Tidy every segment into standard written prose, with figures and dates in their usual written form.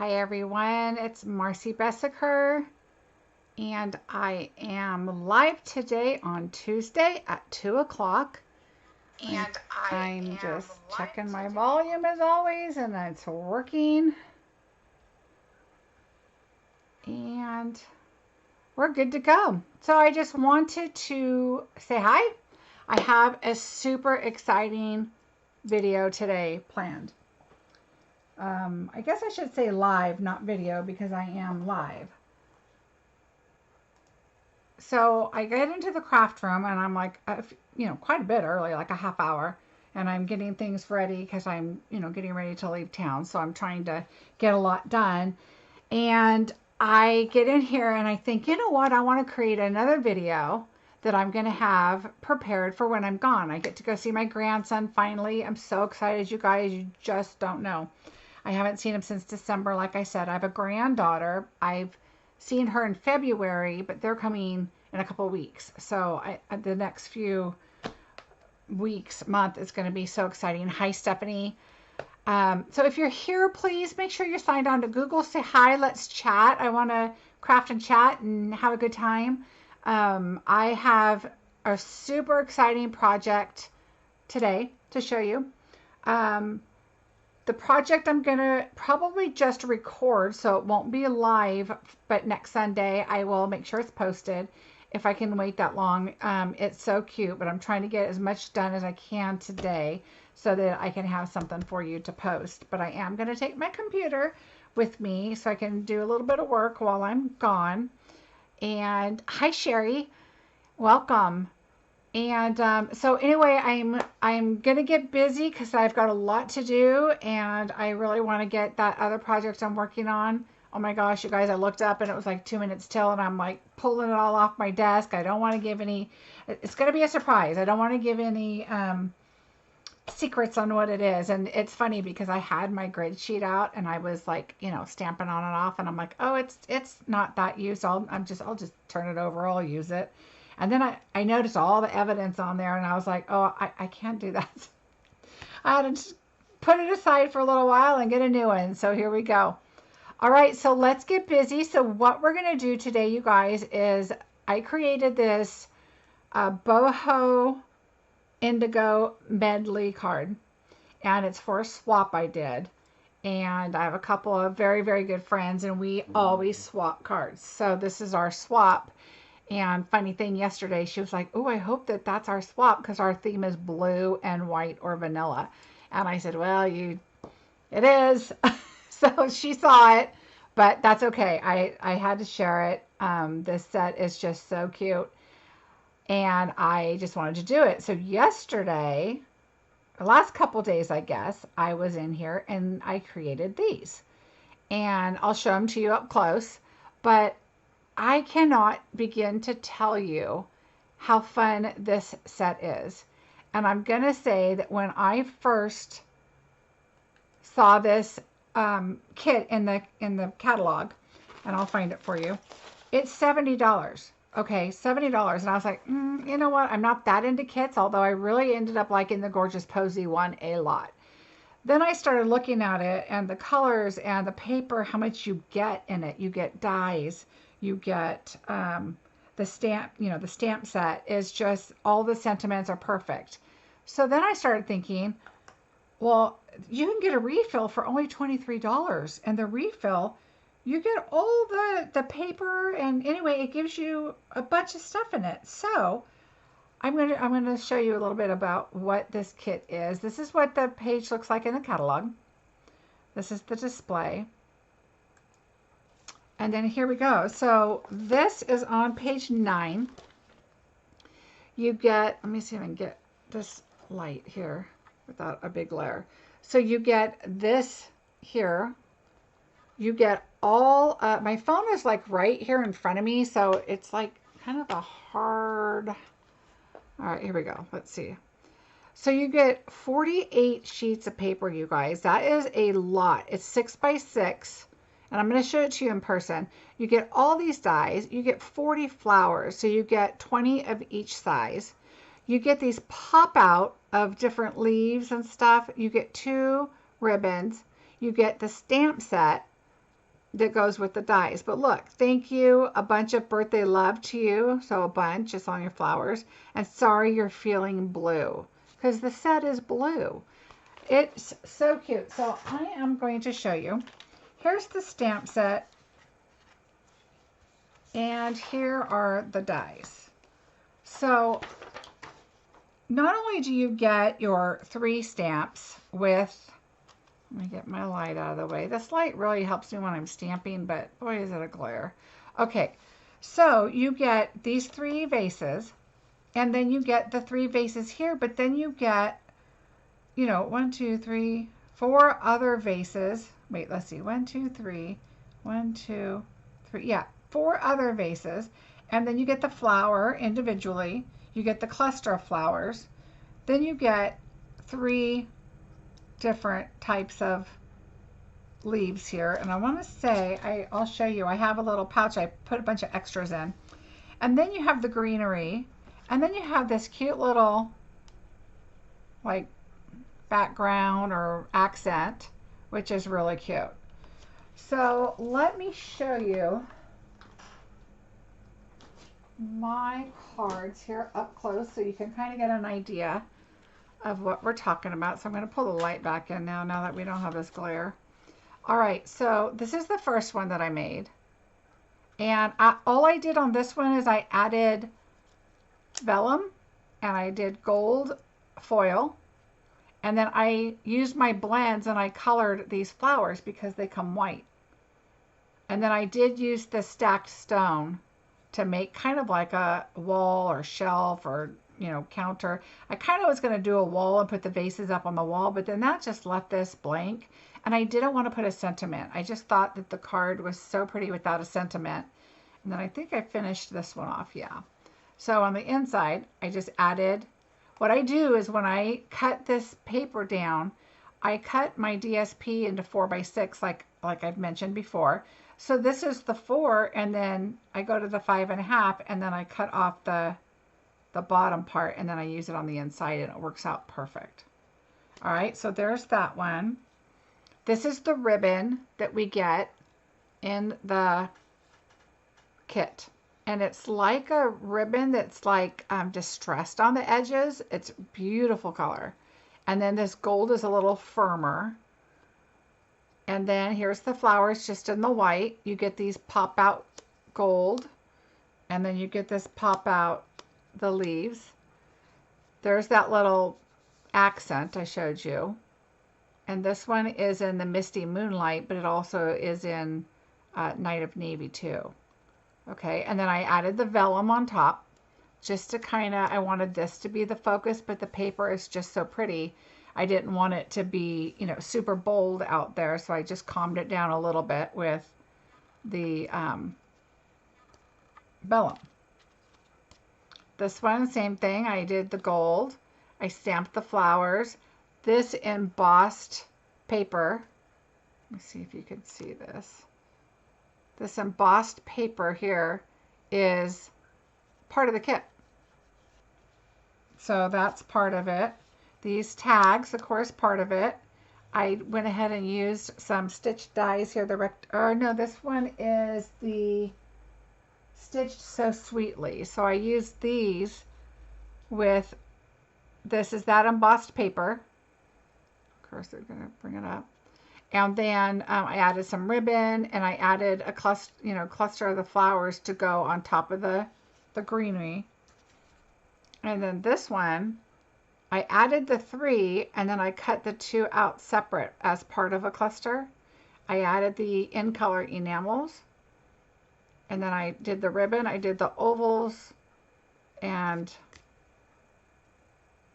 Hi everyone, it's Marcy Bessaker, and I am live today on Tuesday at 2 o'clock. And I'm just checking my volume as always, and it's working. And we're good to go. So I just wanted to say hi. I have a super exciting video today planned. I guess I should say live, not video, because I am live. So I get into the craft room and I'm like, quite a bit early, like a half hour. And I'm getting things ready because I'm, getting ready to leave town. So I'm trying to get a lot done. And I get in here and I think, you know what? I want to create another video that I'm going to have prepared for when I'm gone. I get to go see my grandson finally. I'm so excited, you guys. You just don't know. I haven't seen him since December. Like I said, I have a granddaughter. I've seen her in February, but they're coming in a couple of weeks. So the next few weeks, month is going to be so exciting. Hi, Stephanie. So if you're here, please make sure you're signed on to Google. Say hi. Let's chat. I want to craft and chat and have a good time. I have a super exciting project today to show you. The project I'm going to probably just record, so it won't be live, but next Sunday I will make sure it's posted if I can wait that long. It's so cute, but I'm trying to get as much done as I can today so that I can have something for you to post. But I am going to take my computer with me so I can do a little bit of work while I'm gone. And hi, Sherry. Welcome. And so anyway, I'm gonna get busy because I've got a lot to do, and I really want to get that other project I'm working on. Oh my gosh, you guys! I looked up and it was like 2 minutes till, and I'm like pulling it all off my desk. I don't want to give any. It's gonna be a surprise. I don't want to give any secrets on what it is. And it's funny because I had my grid sheet out and I was like, stamping on and off, and I'm like, oh, it's not that used. I'll just turn it over. I'll use it. And then I noticed all the evidence on there, and I was like, oh, I can't do that. I had to just put it aside for a little while and get a new one. So here we go. All right, so let's get busy. So what we're going to do today, you guys, is I created this Boho Indigo Medley card, and it's for a swap I did. And I have a couple of very, very good friends, and we always swap cards. So this is our swap. And funny thing, yesterday she was like, oh, I hope that that's our swap because our theme is blue and white or vanilla. And I said, well, it is. So she saw it, but that's okay. I had to share it. This set is just so cute. And I just wanted to do it. So yesterday, the last couple days, I guess, I was in here and I created these. And I'll show them to you up close. But I cannot begin to tell you how fun this set is. And I'm going to say that when I first saw this kit in the catalog, and I'll find it for you, it's $70. Okay, $70. And I was like, you know what? I'm not that into kits, although I really ended up liking the Gorgeous Posy one a lot. Then I started looking at it and the colors and the paper, how much you get in it. You get dies. You get the stamp, the stamp set is just, all the sentiments are perfect. So then I started thinking, well, you can get a refill for only $23. And the refill, you get all the paper, and anyway, it gives you a bunch of stuff in it. So I'm gonna show you a little bit about what this kit is. This is what the page looks like in the catalog. This is the display. And then here we go. So this is on page 9. You get, let me see if I can get this light here without a big glare. So you get this here. You get all, my phone is like right here in front of me, so it's like kind of a hard, all right, here we go. Let's see. So you get 48 sheets of paper, you guys. That is a lot. It's 6 by 6. And I'm going to show it to you in person. You get all these dies. You get 40 flowers. So you get 20 of each size. You get these pop out of different leaves and stuff. You get 2 ribbons. You get the stamp set. that goes with the dies. But look, thank you, a bunch of birthday love to you. So a bunch is on your flowers. And sorry you're feeling blue, because the set is blue. It's so cute. So I am going to show you. Here's the stamp set. And here are the dies. So not only do you get your 3 stamps with, let me get my light out of the way. This light really helps me when I'm stamping, but boy, is it a glare. Okay, so you get these 3 vases, and then you get the 3 vases here, but then you get, you know, 1, 2, 3, 4 other vases. Wait, let's see, 1, 2, 3, 1, 2, 3, yeah, 4 other vases, and then you get the flower individually. You get the cluster of flowers. Then you get 3 different types of leaves here. And I want to say, I'll show you, I have a little pouch I put a bunch of extras in. And then you have the greenery. And then you have this cute little like background or accent, which is really cute. So let me show you my cards here up close so you can kind of get an idea of what we're talking about. So I'm going to pull the light back in now that we don't have this glare. All right, so this is the first one that I made. And all I did on this one is I added vellum and I did gold foil. And then I used my blends and I colored these flowers because they come white. And then I did use the stacked stone to make kind of like a wall or shelf or, you know, counter. I kind of was going to do a wall and put the vases up on the wall, but then that just left this blank. And I didn't want to put a sentiment. I just thought that the card was so pretty without a sentiment. And then I think I finished this one off, yeah. So on the inside, I just added, what I do is when I cut this paper down, I cut my DSP into 4x6 like I've mentioned before. So this is the 4, and then I go to the 5.5, and then I cut off the bottom part, and then I use it on the inside, and it works out perfect. All right, so there's that one. This is the ribbon that we get in the kit. And it's like a ribbon that's like distressed on the edges. It's a beautiful color. And then this gold is a little firmer. And then here's the flowers just in the white. You get these pop out gold. And then you get this pop out the leaves. There's that little accent I showed you. And this one is in the Misty Moonlight, but it also is in Night of Navy too. Okay, and then I added the vellum on top just to kind of, I wanted this to be the focus, but the paper is just so pretty. I didn't want it to be, you know, super bold out there, so I just calmed it down a little bit with the vellum. This one, same thing. I did the gold. I stamped the flowers. This embossed paper, let me see if you can see this. This embossed paper here is part of the kit. So that's part of it. These tags, of course, part of it. I went ahead and used some stitched dies here. No, this one is the Stitched So Sweetly. So I used these with, this is that embossed paper. Of course, they're going to bring it up. And then I added some ribbon, and I added a cluster of the flowers to go on top of the greenery. And then this one, I added the 3, and then I cut the 2 out separate as part of a cluster. I added the in color enamels, and then I did the ribbon. I did the ovals, and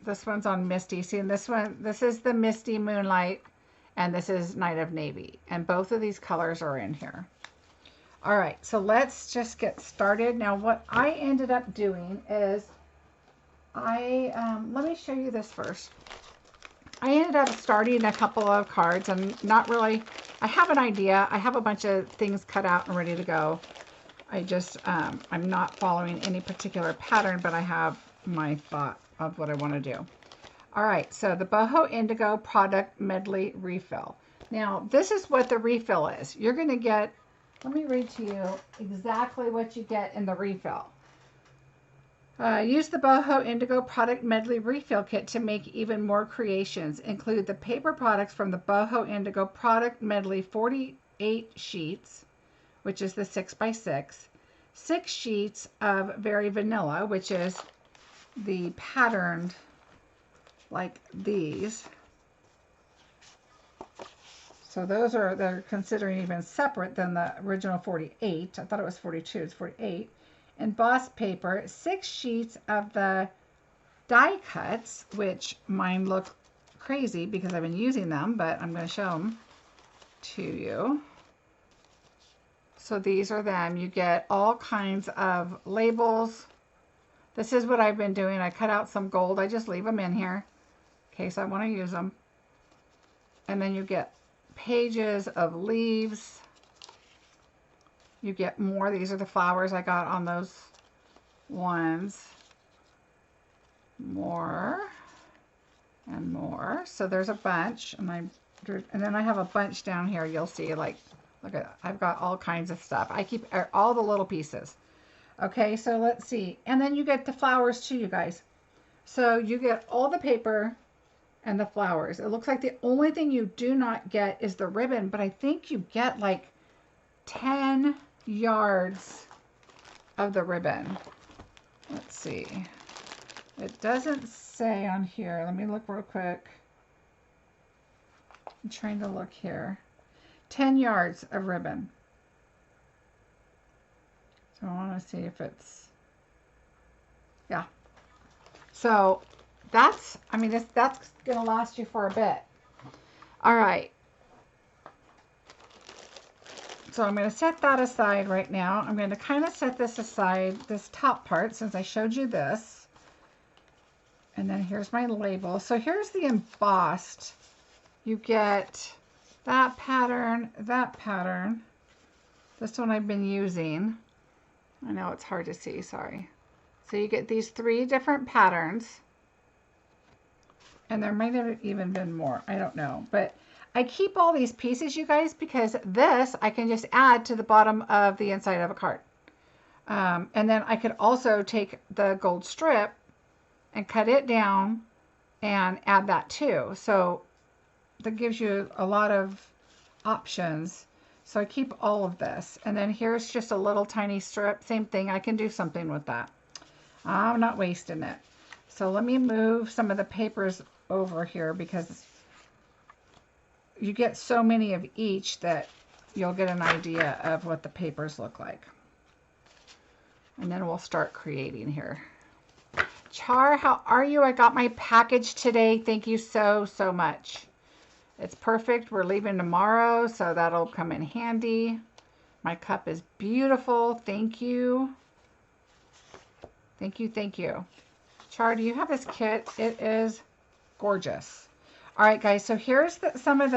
this one's on Misty. See, and this one, this is the Misty Moonlight, and this is Night of Navy, and both of these colors are in here. All right, so let's just get started. Now, what I ended up doing is let me show you this first. I ended up starting a couple of cards, and not really, I have an idea. I have a bunch of things cut out and ready to go. I just, I'm not following any particular pattern, but I have my thought of what I want to do. All right, so the Boho Indigo Product Medley Refill. Now, this is what the refill is. You're going to get Let me read to you exactly what you get in the refill. Use the Boho Indigo Product Medley Refill Kit to make even more creations. Include the paper products from the Boho Indigo Product Medley 48 sheets, which is the 6x6, 6 sheets of Very Vanilla, which is the patterned like these. So those are, they're considering even separate than the original 48. I thought it was 42, it's 48. Embossed paper, 6 sheets of the die cuts, which mine look crazy because I've been using them, but I'm going to show them to you. So these are them. You get all kinds of labels. This is what I've been doing. I cut out some gold. I just leave them in here in case I want to use them. And then you get pages of leaves. You get more. These are the flowers I got on those ones. More and more. So there's a bunch, and then I have a bunch down here. You'll see, like, look at, I've got all kinds of stuff. I keep all the little pieces. Okay, so let's see. And then you get the flowers too, you guys. So you get all the paper and the flowers. It looks like the only thing you do not get is the ribbon, but I think you get like 10 yards of the ribbon. Let's see. It doesn't say on here. Let me look real quick. I'm trying to look here. 10 yards of ribbon. So I want to see if it's, yeah. So that's, I mean, that's going to last you for a bit. All right. So I'm going to set that aside right now. I'm going to kind of set this aside, this top part, since I showed you this. And then here's my label. So here's the embossed. You get that pattern, that pattern. This one I've been using. I know it's hard to see, sorry. So you get these 3 different patterns. And there might have even been more, I don't know. But I keep all these pieces, you guys, because this I can just add to the bottom of the inside of a card. And then I could also take the gold strip and cut it down and add that too. So that gives you a lot of options. So I keep all of this. And then here's just a little tiny strip. Same thing. I can do something with that. I'm not wasting it. So let me move some of the papers over here because you get so many of each that you'll get an idea of what the papers look like. And then we'll start creating here. Char, how are you? I got my package today. Thank you so, so much. It's perfect. We're leaving tomorrow, so that'll come in handy. My cup is beautiful. Thank you. Thank you, thank you. Char, do you have this kit? It is gorgeous. All right, guys, so here's some of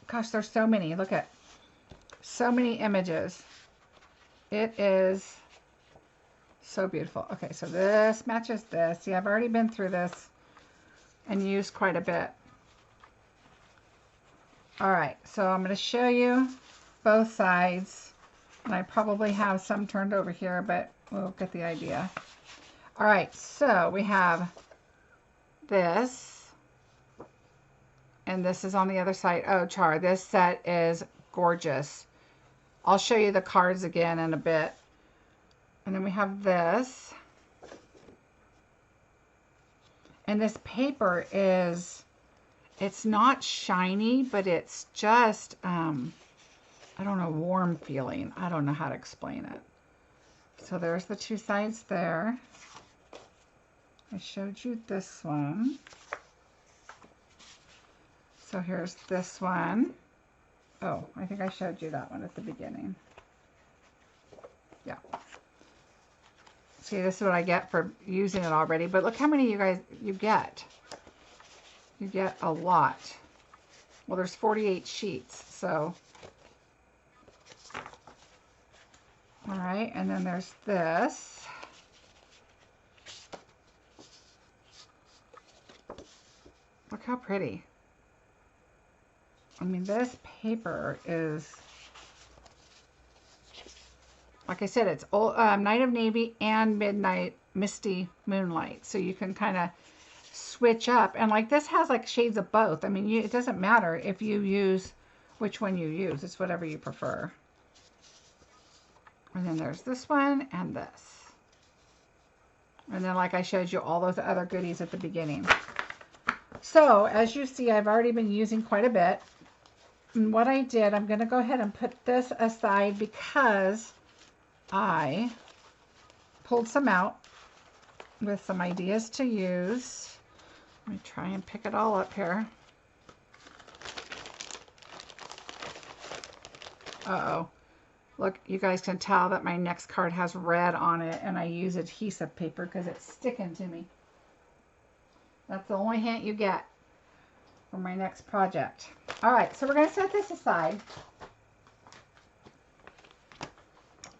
gosh, there's so many. Look at so many images. It is so beautiful. Okay, so this matches this. See, I've already been through this and used quite a bit. All right, so I'm going to show you both sides. And I probably have some turned over here, but we'll get the idea. All right, so we have this. And this is on the other side. Oh, Char, this set is gorgeous. I'll show you the cards again in a bit. And then we have this. And this paper is, it's not shiny, but it's just, I don't know, warm feeling. I don't know how to explain it. So there's the 2 sides there. I showed you this one. So here's this one. Oh, I think I showed you that one at the beginning. Yeah. See, this is what I get for using it already. But look how many you get. You get a lot. Well, there's 48 sheets, so. All right, and then there's this. Look how pretty. I mean, this paper is like I said, it's Night of Navy and Midnight Misty Moonlight. So you can kind of switch up. And like this has like shades of both. I mean, it doesn't matter if you use which one you use. It's whatever you prefer. And then there's this one and this. And then like I showed you all those other goodies at the beginning. So as you see, I've already been using quite a bit. And what I did, I'm going to go ahead and put this aside because I pulled some out with some ideas to use. Let me try and pick it all up here. Uh-oh. Look, you guys can tell that my next card has red on it, and I use adhesive paper because it's sticking to me. That's the only hint you get for my next project. All right, so we're going to set this aside.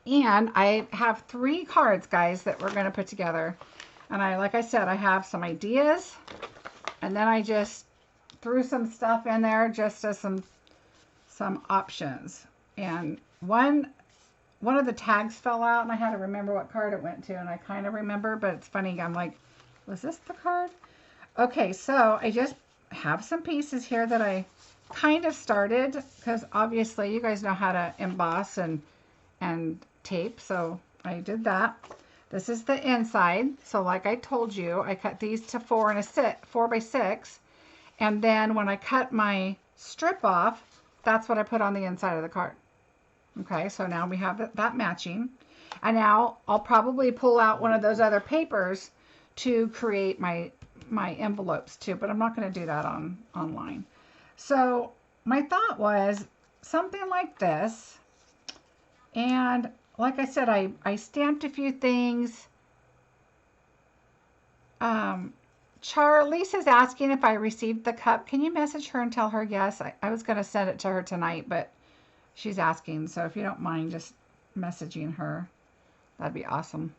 And I have 3 cards, guys, that we're going to put together. And like I said, I have some ideas, and then I just threw some stuff in there just as some options. And one of the tags fell out, and I had to remember what card it went to, and I kind of remember, but it's funny. I'm like, was this the card? Okay, so I just have some pieces here that I kind of started, because obviously you guys know how to emboss and tape, so I did that. This is the inside. So like I told you, I cut these to 4 by 6, and then when I cut my strip off, that's what I put on the inside of the card. Okay, so now we have that matching. And now I'll probably pull out one of those other papers to create my envelopes too, but I'm not going to do that online. So my thought was something like this. And like I said, I stamped a few things. Lisa's asking if I received the cup. Can you message her and tell her yes? I was going to send it to her tonight, but she's asking. So if you don't mind just messaging her, that'd be awesome.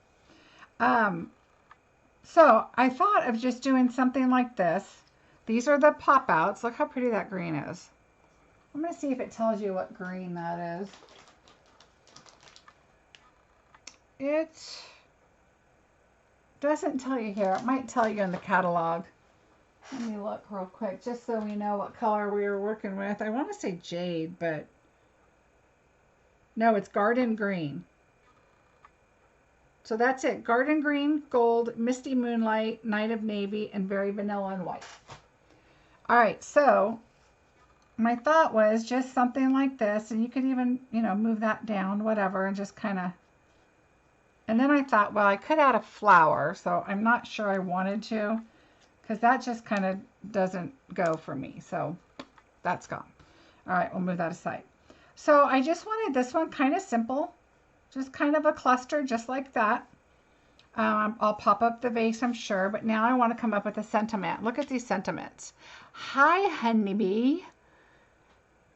So I thought of just doing something like this. These are the pop-outs. Look how pretty that green is. I'm going to see if it tells you what green that is. It doesn't tell you here. It might tell you in the catalog. Let me look real quick just so we know what color we were working with. I want to say jade, but no, it's garden green. So that's it. Garden green, gold, misty moonlight, night of navy, and very vanilla and white. All right, so my thought was just something like this, and you could even, move that down, whatever, and just kind of. And then I thought, well, I could add a flower, so I'm not sure I wanted to, because that just kind of doesn't go for me. So that's gone. All right, we'll move that aside. So I just wanted this one kind of simple, just kind of a cluster, just like that. I'll pop up the vase, I'm sure, but now I want to come up with a sentiment. Look at these sentiments. Hi, honeybee.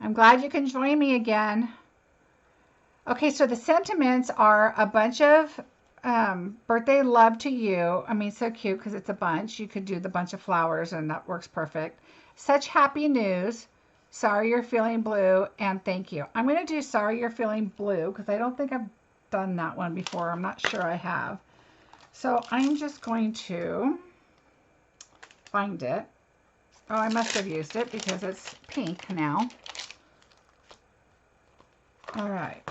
I'm glad you can join me again. Okay, so the sentiments are a bunch of birthday love to you. I mean, so cute because it's a bunch. You could do the bunch of flowers and that works perfect. Such happy news. Sorry you're feeling blue, and thank you. I'm going to do sorry you're feeling blue because I don't think I've done that one before. I'm not sure I have. So I'm just going to find it. Oh, I must have used it because it's pink now. All right.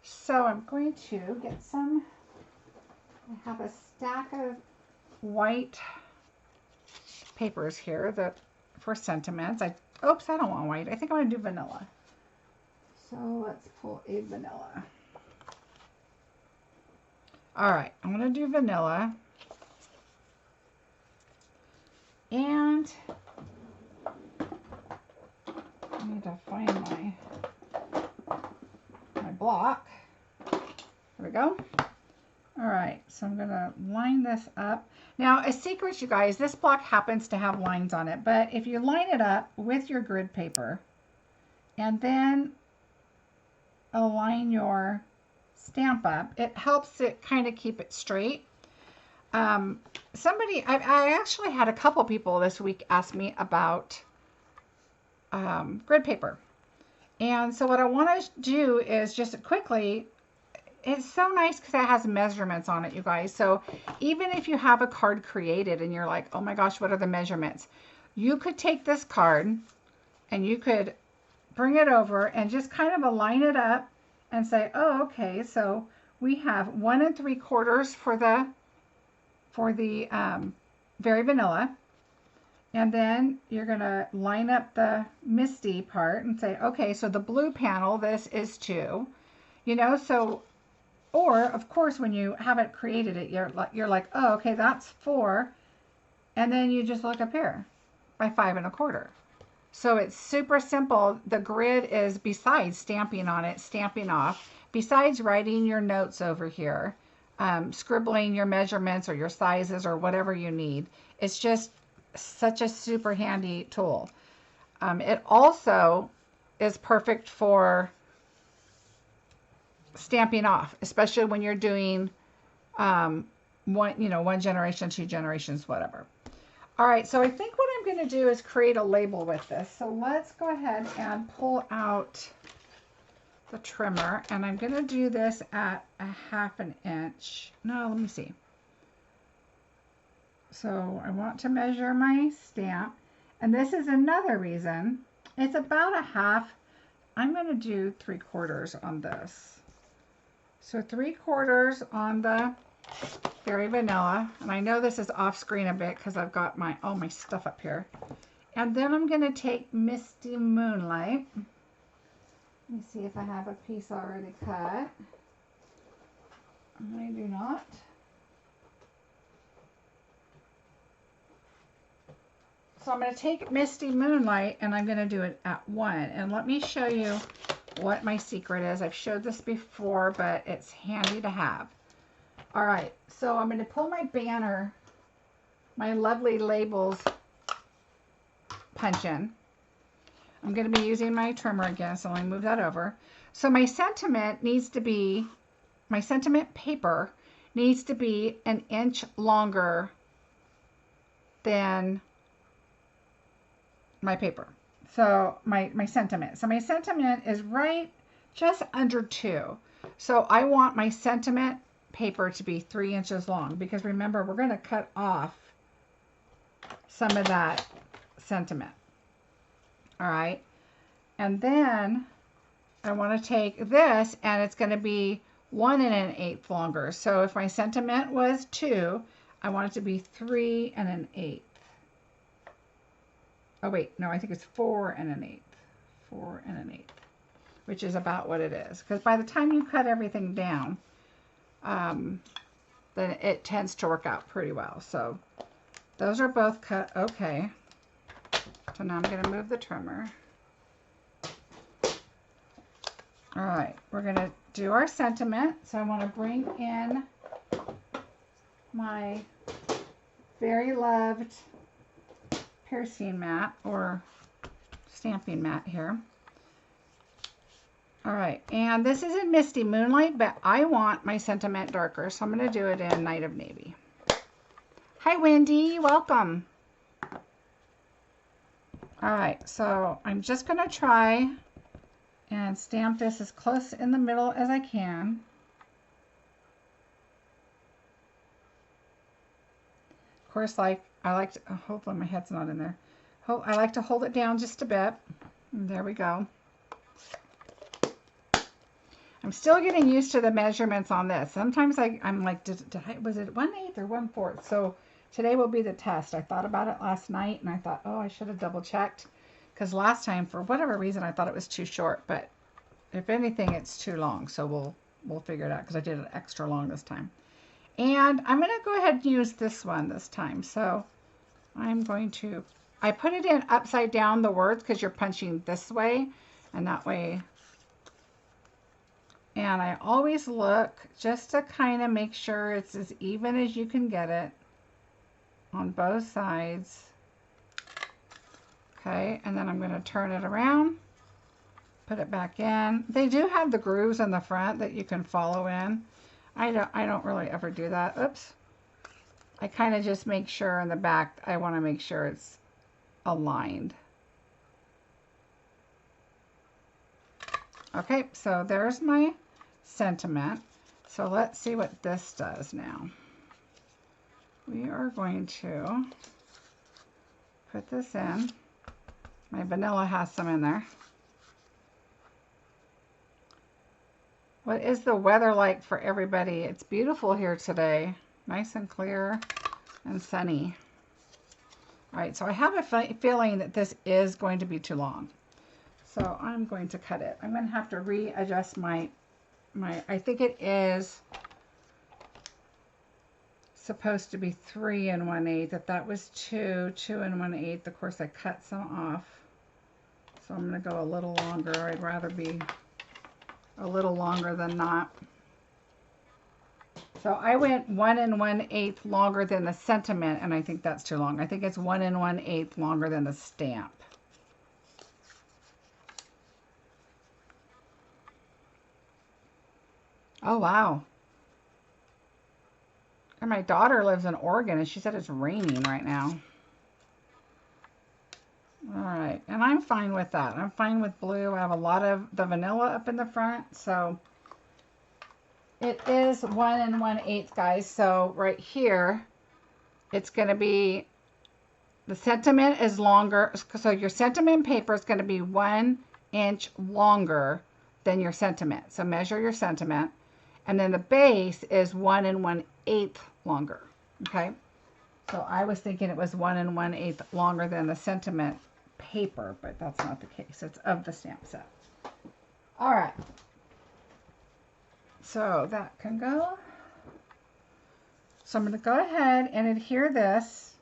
So I'm going to get some, I have a stack of white papers here that for sentiments. Oops, I don't want white. I think I'm going to do vanilla. So let's pull a vanilla. All right, I'm going to do vanilla. And I need to find my block. There we go. All right, so I'm going to line this up. Now, a secret, you guys, this block happens to have lines on it, but if you line it up with your grid paper and then align your stamp up, it helps it kind of keep it straight. I actually had a couple people this week ask me about grid paper. And so what I want to do is just quickly it's so nice because it has measurements on it, you guys. So even if you have a card created and you're like, oh my gosh, what are the measurements? You could take this card and you could bring it over and just kind of align it up and say, oh, okay, so we have 1 3/4 for the Very Vanilla. And then you're going to line up the Misty part and say, okay, so the blue panel, this is 2. You know, so, or of course, when you haven't created it, you're like, oh, okay, that's 4. And then you just look up here by 5 1/4. So it's super simple. The grid is, besides stamping on it, stamping off, besides writing your notes over here, scribbling your measurements or your sizes or whatever you need. It's just such a super handy tool. It also is perfect for stamping off, especially when you're doing one generation, 2 generations, whatever. All right, so I think what I'm going to do is create a label with this. So let's go ahead and pull out the trimmer, and I'm going to do this at a 1/2 inch. No, let me see. So I want to measure my stamp, and this is another reason. It's about a 1/2. I'm going to do 3/4 on this. So 3/4 on the Very Vanilla, and I know this is off screen a bit because I've got all my stuff up here. And then I'm going to take Misty Moonlight. Let me see if I have a piece already cut. I do not. So I'm going to take Misty Moonlight and I'm going to do it at 1. And let me show you what my secret is. I've showed this before, but it's handy to have. All right, so I'm going to pull my banner, my lovely labels punch in. I'm going to be using my trimmer again, so let me move that over. So my sentiment paper needs to be 1 inch longer than my paper. So my sentiment. So my sentiment is right just under 2. So I want my sentiment paper to be 3 inches long, because remember, we're going to cut off some of that sentiment. All right. And then I want to take this, and it's going to be 1 1/8 longer. So if my sentiment was 2, I want it to be 3 1/8. Oh wait, no, I think it's 4 1/8. 4 1/8, which is about what it is. Because by the time you cut everything down, then it tends to work out pretty well. So those are both cut okay. So now I'm going to move the trimmer. All right, we're going to do our sentiment. So I want to bring in my very loved piercing mat or stamping mat here. All right, and this is in Misty Moonlight, but I want my sentiment darker, so I'm going to do it in Night of Navy. Hi, Wendy, welcome. All right, so I'm just going to try and stamp this as close in the middle as I can. Of course, I like to, hopefully my head's not in there. I like to hold it down just a bit. And there we go. I'm still getting used to the measurements on this. Sometimes I'm like, was it 1/8 or 1/4? So today will be the test. I thought about it last night and I thought, oh, I should have double checked. Because last time, for whatever reason, I thought it was too short. But if anything, it's too long. So we'll figure it out, because I did it extra long this time. And I'm going to go ahead and use this one this time. So I'm going to, I put it in upside down, the words, because you're punching this way. And that way. And I always look just to kind of make sure it's as even as you can get it on both sides. Okay, and then I'm going to turn it around, put it back in. They do have the grooves in the front that you can follow in. I don't really ever do that. Oops. I kind of just make sure in the back, I want to make sure it's aligned. Okay, so there's my sentiment. So let's see what this does now. We are going to put this in. My vanilla has some in there. What is the weather like for everybody? It's beautiful here today. Nice and clear and sunny. All right, so I have a feeling that this is going to be too long. So I'm going to cut it. I'm going to have to readjust my I think it is supposed to be 3 1/8. That was 2 1/8. Of course, I cut some off. So I'm going to go a little longer. I'd rather be a little longer than not. So I went 1 1/8 longer than the sentiment, and I think that's too long. I think it's 1 1/8 longer than the stamp. Oh, wow. And my daughter lives in Oregon, and she said it's raining right now. All right, and I'm fine with that. I'm fine with blue. I have a lot of the vanilla up in the front, so it is 1 1/8, guys. So right here, it's going to be, the sentiment is longer. So your sentiment paper is going to be 1 inch longer than your sentiment. So measure your sentiment. And then the base is 1 1/8 longer. Okay. So I was thinking it was 1 1/8 longer than the sentiment paper, but that's not the case. It's of the stamp set. All right. So that can go. So I'm going to go ahead and adhere this.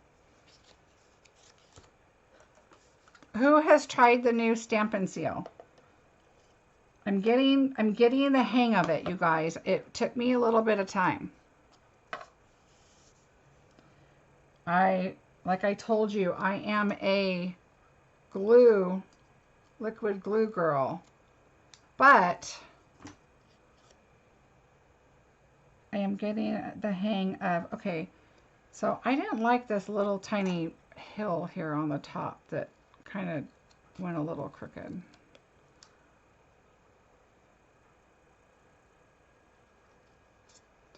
Who has tried the new Stampin' Seal? I'm getting the hang of it, you guys. It took me a little bit of time. Like I told you, I am a liquid glue girl. But I am getting the hang of, okay, so I didn't like this little tiny hill here on the top that kind of went a little crooked.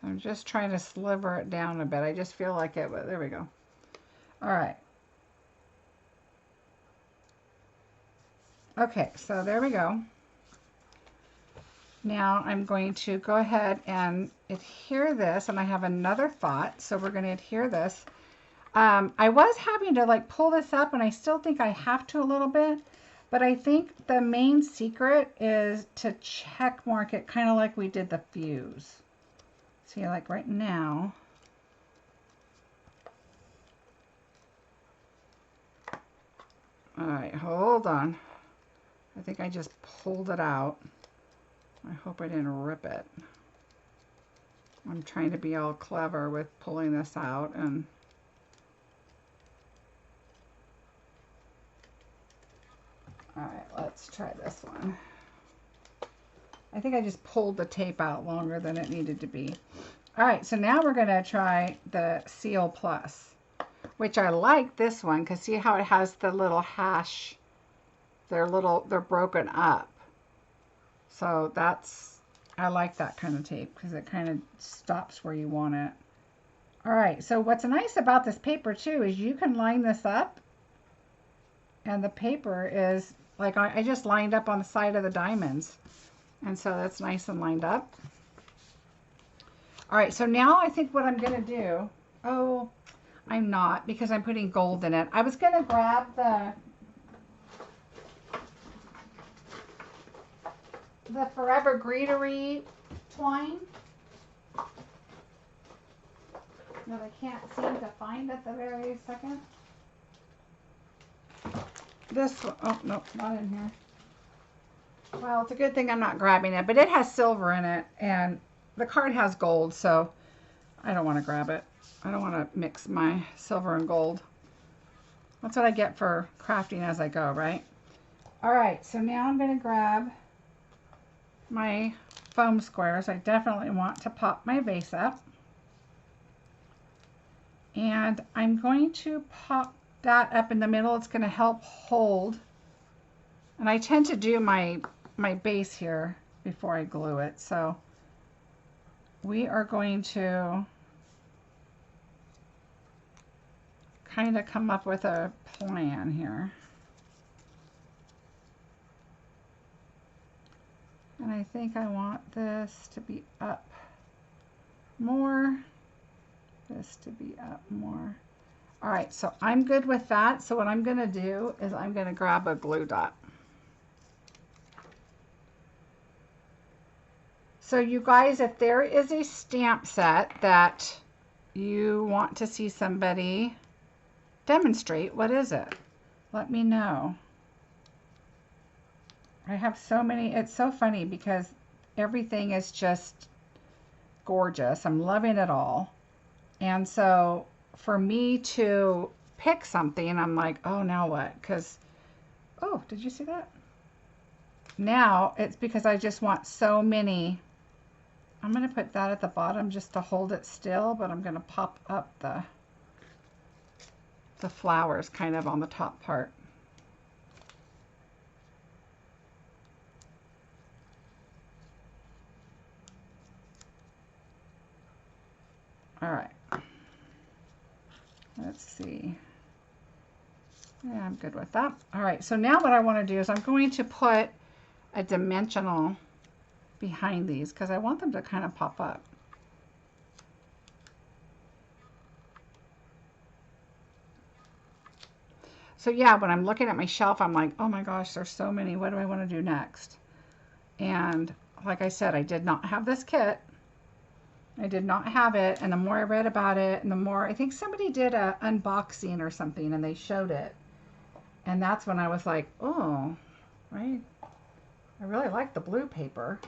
I'm just trying to sliver it down a bit. I just feel like it, but there we go. All right. Okay, so there we go. Now I'm going to go ahead and adhere this, and I have another thought. So we're going to adhere this. I was having to like pull this up, and I still think I have to a little bit, but I think the main secret is to check mark it, kind of like we did the fuse. See, like right now, all right, hold on. I think I just pulled it out. I hope I didn't rip it. I'm trying to be all clever with pulling this out, and all right, let's try this one. I think I just pulled the tape out longer than it needed to be. All right, so now we're going to try the Seal Plus, which I like this one because see how it has the little hash. They're broken up. So I like that kind of tape because it kind of stops where you want it. All right, so what's nice about this paper too is you can line this up, and the paper is like I just lined up on the side of the diamonds. And so that's nice and lined up. All right, so now I think what I'm going to do, oh, I'm not, because I'm putting gold in it. I was going to grab the Forever Greenery twine that I can't seem to find at the very second. This one, oh, no, not in here. Well, it's a good thing I'm not grabbing it, but it has silver in it, and the card has gold, so I don't want to grab it. I don't want to mix my silver and gold. That's what I get for crafting as I go, right? All right, so now I'm going to grab my foam squares. I definitely want to pop my vase up. And I'm going to pop that up in the middle. It's going to help hold. And I tend to do my base here before I glue it. So we are going to kind of come up with a plan here. And I think I want this to be up more, this to be up more. All right, so I'm good with that. So what I'm going to do is I'm going to grab a glue dot. So you guys, if there is a stamp set that you want to see somebody demonstrate, what is it? Let me know. I have so many. It's so funny because everything is just gorgeous. I'm loving it all. And so for me to pick something, I'm like, oh, now what? Because, oh, did you see that? Now it's because I just want so many. I'm going to put that at the bottom just to hold it still, but I'm going to pop up the flowers kind of on the top part. All right. Let's see. Yeah, I'm good with that. All right, so now what I want to do is I'm going to put a dimensional behind these because I want them to kind of pop up. So yeah, when I'm looking at my shelf, I'm like, oh my gosh, there's so many. What do I want to do next? And like I said, I did not have this kit. I did not have it. And the more I read about it, and the more, I think somebody did a unboxing or something and they showed it. And that's when I was like, oh, right. I really like the blue paper.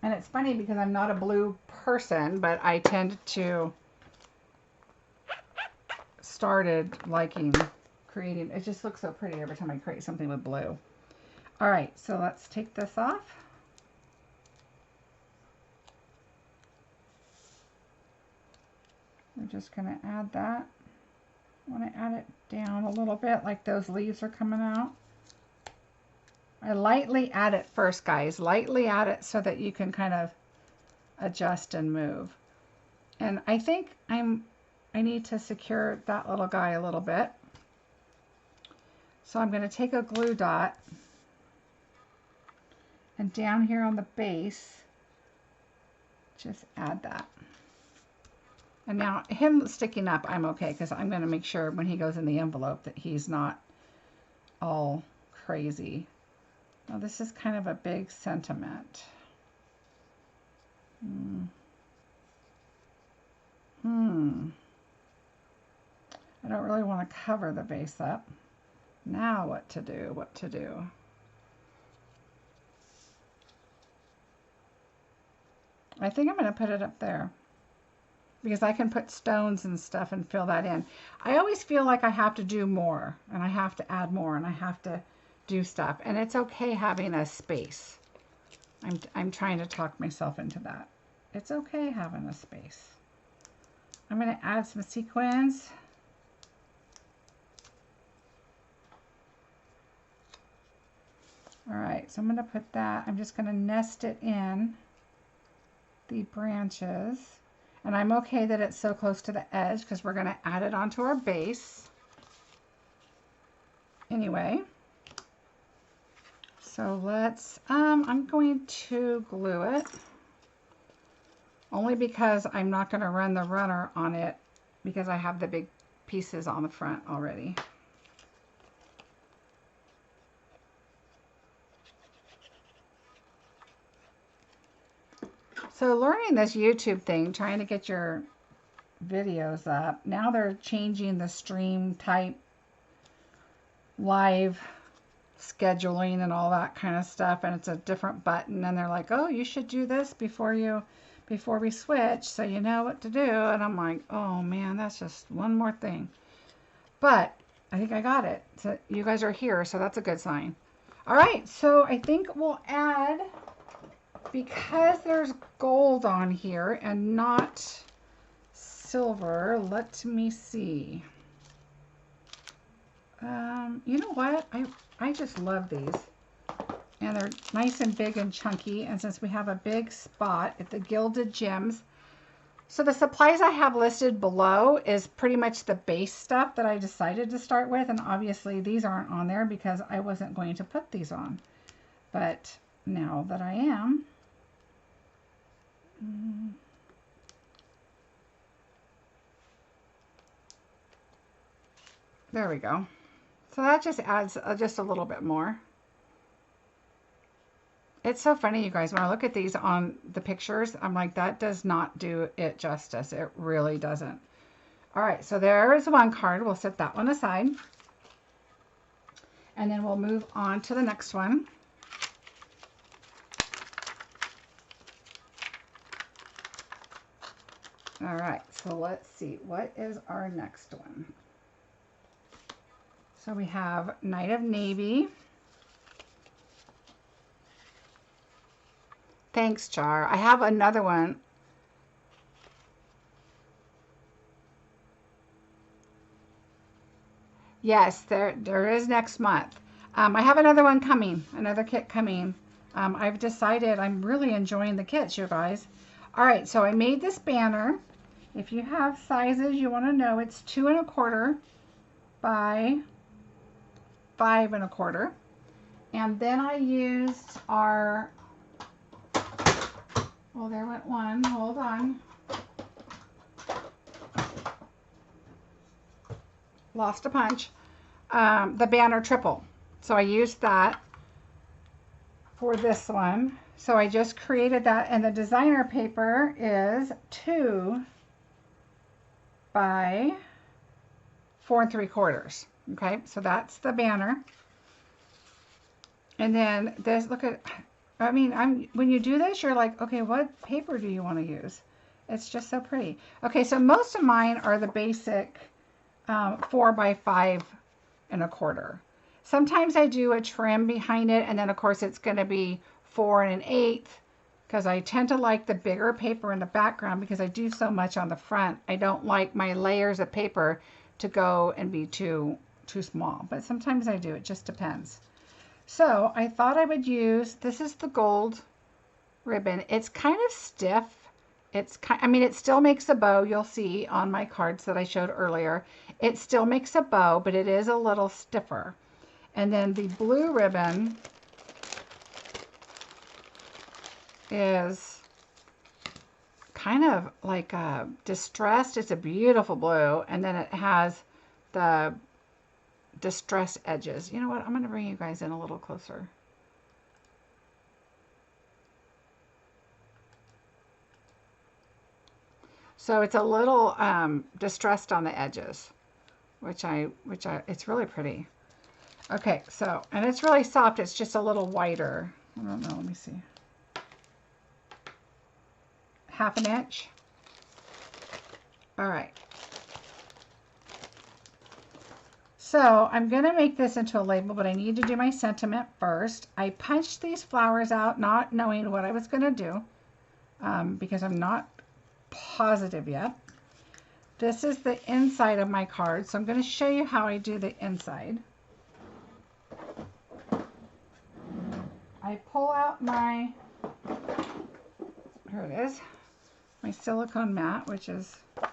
And it's funny because I'm not a blue person, but I tend to started liking creating. It just looks so pretty every time I create something with blue. All right, so let's take this off. We're just going to add that. I want to add it down a little bit like those leaves are coming out. I lightly add it first, guys. Lightly add it so that you can kind of adjust and move. And I think I need to secure that little guy a little bit. So I'm going to take a glue dot and down here on the base, just add that. And now him sticking up, I'm okay because I'm going to make sure when he goes in the envelope that he's not all crazy. Now this is kind of a big sentiment. I don't really want to cover the base up. Now what to do, what to do. I think I'm going to put it up there because I can put stones and stuff and fill that in. I always feel like I have to do more and I have to add more and I have to do stuff, and it's okay having a space. I'm trying to talk myself into that. It's okay having a space. I'm going to add some sequins. All right, so I'm going to put that, I'm just going to nest it in the branches. And I'm okay that it's so close to the edge because we're going to add it onto our base. Anyway, so let's, I'm going to glue it. Only because I'm not going to run the runner on it because I have the big pieces on the front already. So learning this YouTube thing, trying to get your videos up, now they're changing the stream type live scheduling and all that kind of stuff, and it's a different button, and they're like, oh, you should do this before we switch so you know what to do. And I'm like, oh man, that's just one more thing. But I think I got it. So you guys are here, so that's a good sign. All right, so I think we'll add, because there's gold on here and not silver, let me see. You know what? I just love these. And they're nice and big and chunky. And since we have a big spot at the Gilded Gems, so the supplies I have listed below is pretty much the base stuff that I decided to start with. And obviously these aren't on there because I wasn't going to put these on. But now that I am, there we go. So that just adds just a little bit more. It's so funny, you guys, when I look at these on the pictures, I'm like, that does not do it justice. It really doesn't. All right, so there is one card. We'll set that one aside. And then we'll move on to the next one. All right, so let's see. What is our next one? So we have Night of Navy. Thanks, Char. I have another one. Yes, there is next month. I have another one coming, another kit coming. I've decided I'm really enjoying the kits, you guys. All right, so I made this banner. If you have sizes you want to know, it's 2 1/4 by 5 1/4. And then I used our, well, there went one. Hold on. Lost a punch. The banner triple. So I used that for this one. So I just created that, and the designer paper is 2 by 4 3/4. Okay, so that's the banner. And then this, look at, I mean, when you do this, you're like, okay, what paper do you want to use? It's just so pretty. Okay, so most of mine are the basic 4 by 5 1/4. Sometimes I do a trim behind it, and then of course it's going to be 4 1/8, because I tend to like the bigger paper in the background because I do so much on the front. I don't like my layers of paper to go and be too small, but sometimes I do. It just depends. So I thought I would use, this is the gold ribbon. It's kind of stiff. I mean, it still makes a bow. You'll see on my cards that I showed earlier. It still makes a bow, but it is a little stiffer. And then the blue ribbon is kind of like a distressed. It's a beautiful blue. And then it has the distressed edges. You know what? I'm going to bring you guys in a little closer. So it's a little distressed on the edges, which it's really pretty. Okay, so, and it's really soft. It's just a little whiter. I don't know. Let me see. 1/2 inch. All right. So I'm going to make this into a label, but I need to do my sentiment first. I punched these flowers out, not knowing what I was going to do, because I'm not positive yet. This is the inside of my card, so I'm going to show you how I do the inside. I pull out my, here it is, my silicone mat, which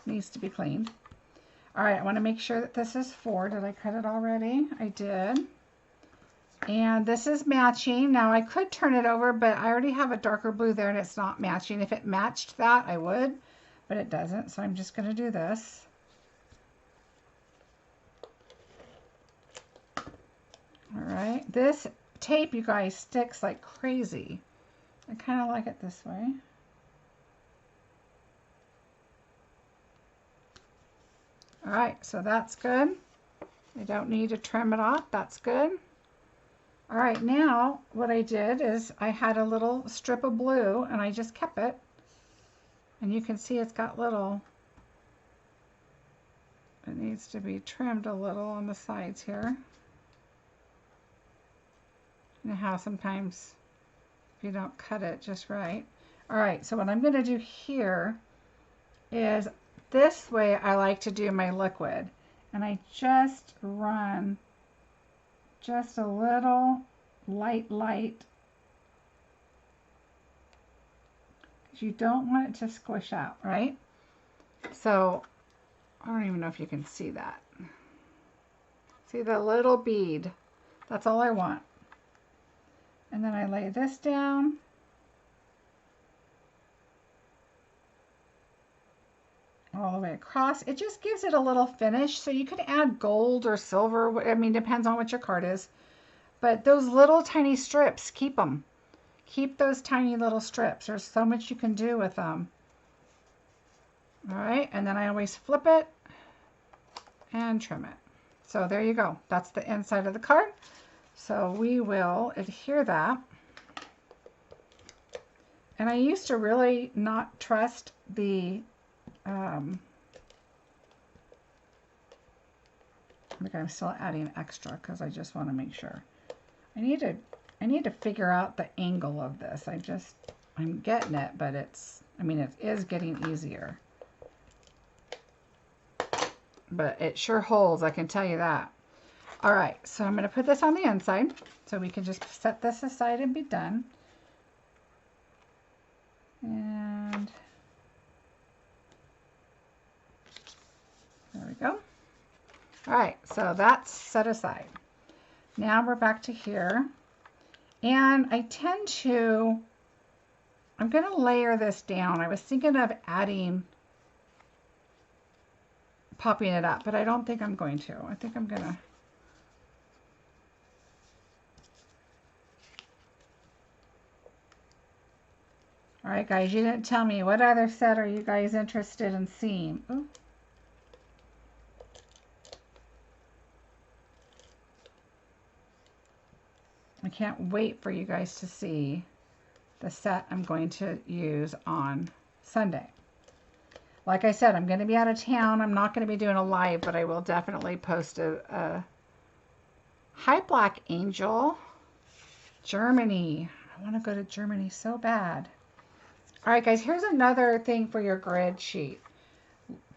needs to be cleaned. All right, I want to make sure that this is 4. Did I cut it already? I did. And this is matching. Now I could turn it over, but I already have a darker blue there and it's not matching. If it matched that, I would, but it doesn't. So I'm just going to do this. All right. This tape, you guys, sticks like crazy. I kind of like it this way. All right, so that's good. I don't need to trim it off. That's good. All right, now what I did is I had a little strip of blue and I just kept it. And you can see it's got little, it needs to be trimmed a little on the sides here. You know how sometimes if you don't cut it just right. All right, so what I'm going to do here is this way I like to do my liquid. And I just run just a little light but you don't want it to squish out, right? So I don't even know if you can see that. See the little bead? That's all I want. And then I lay this down. All the way across. It just gives it a little finish. So you could add gold or silver. I mean, depends on what your card is. But those little tiny strips, keep them. Keep those tiny little strips. There's so much you can do with them. All right, and then I always flip it and trim it. So there you go. That's the inside of the card. So we will adhere that. And I used to really not trust the like I'm still adding extra because I just want to make sure. I need to figure out the angle of this. I'm getting it, but it is getting easier. But it sure holds, I can tell you that. All right, so I'm going to put this on the inside so we can just set this aside and be done. And there we go. All right, so that's set aside. Now we're back to here. And I'm going to layer this down. I was thinking of popping it up, but I don't think I'm going to. I think I'm going to. All right, guys, you didn't tell me. What other set are you guys interested in seeing? Ooh. I can't wait for you guys to see the set I'm going to use on Sunday. Like I said, I'm going to be out of town. I'm not going to be doing a live, but I will definitely post a Hi, Black Angel. Germany. I want to go to Germany so bad. All right, guys, here's another thing for your grid sheet.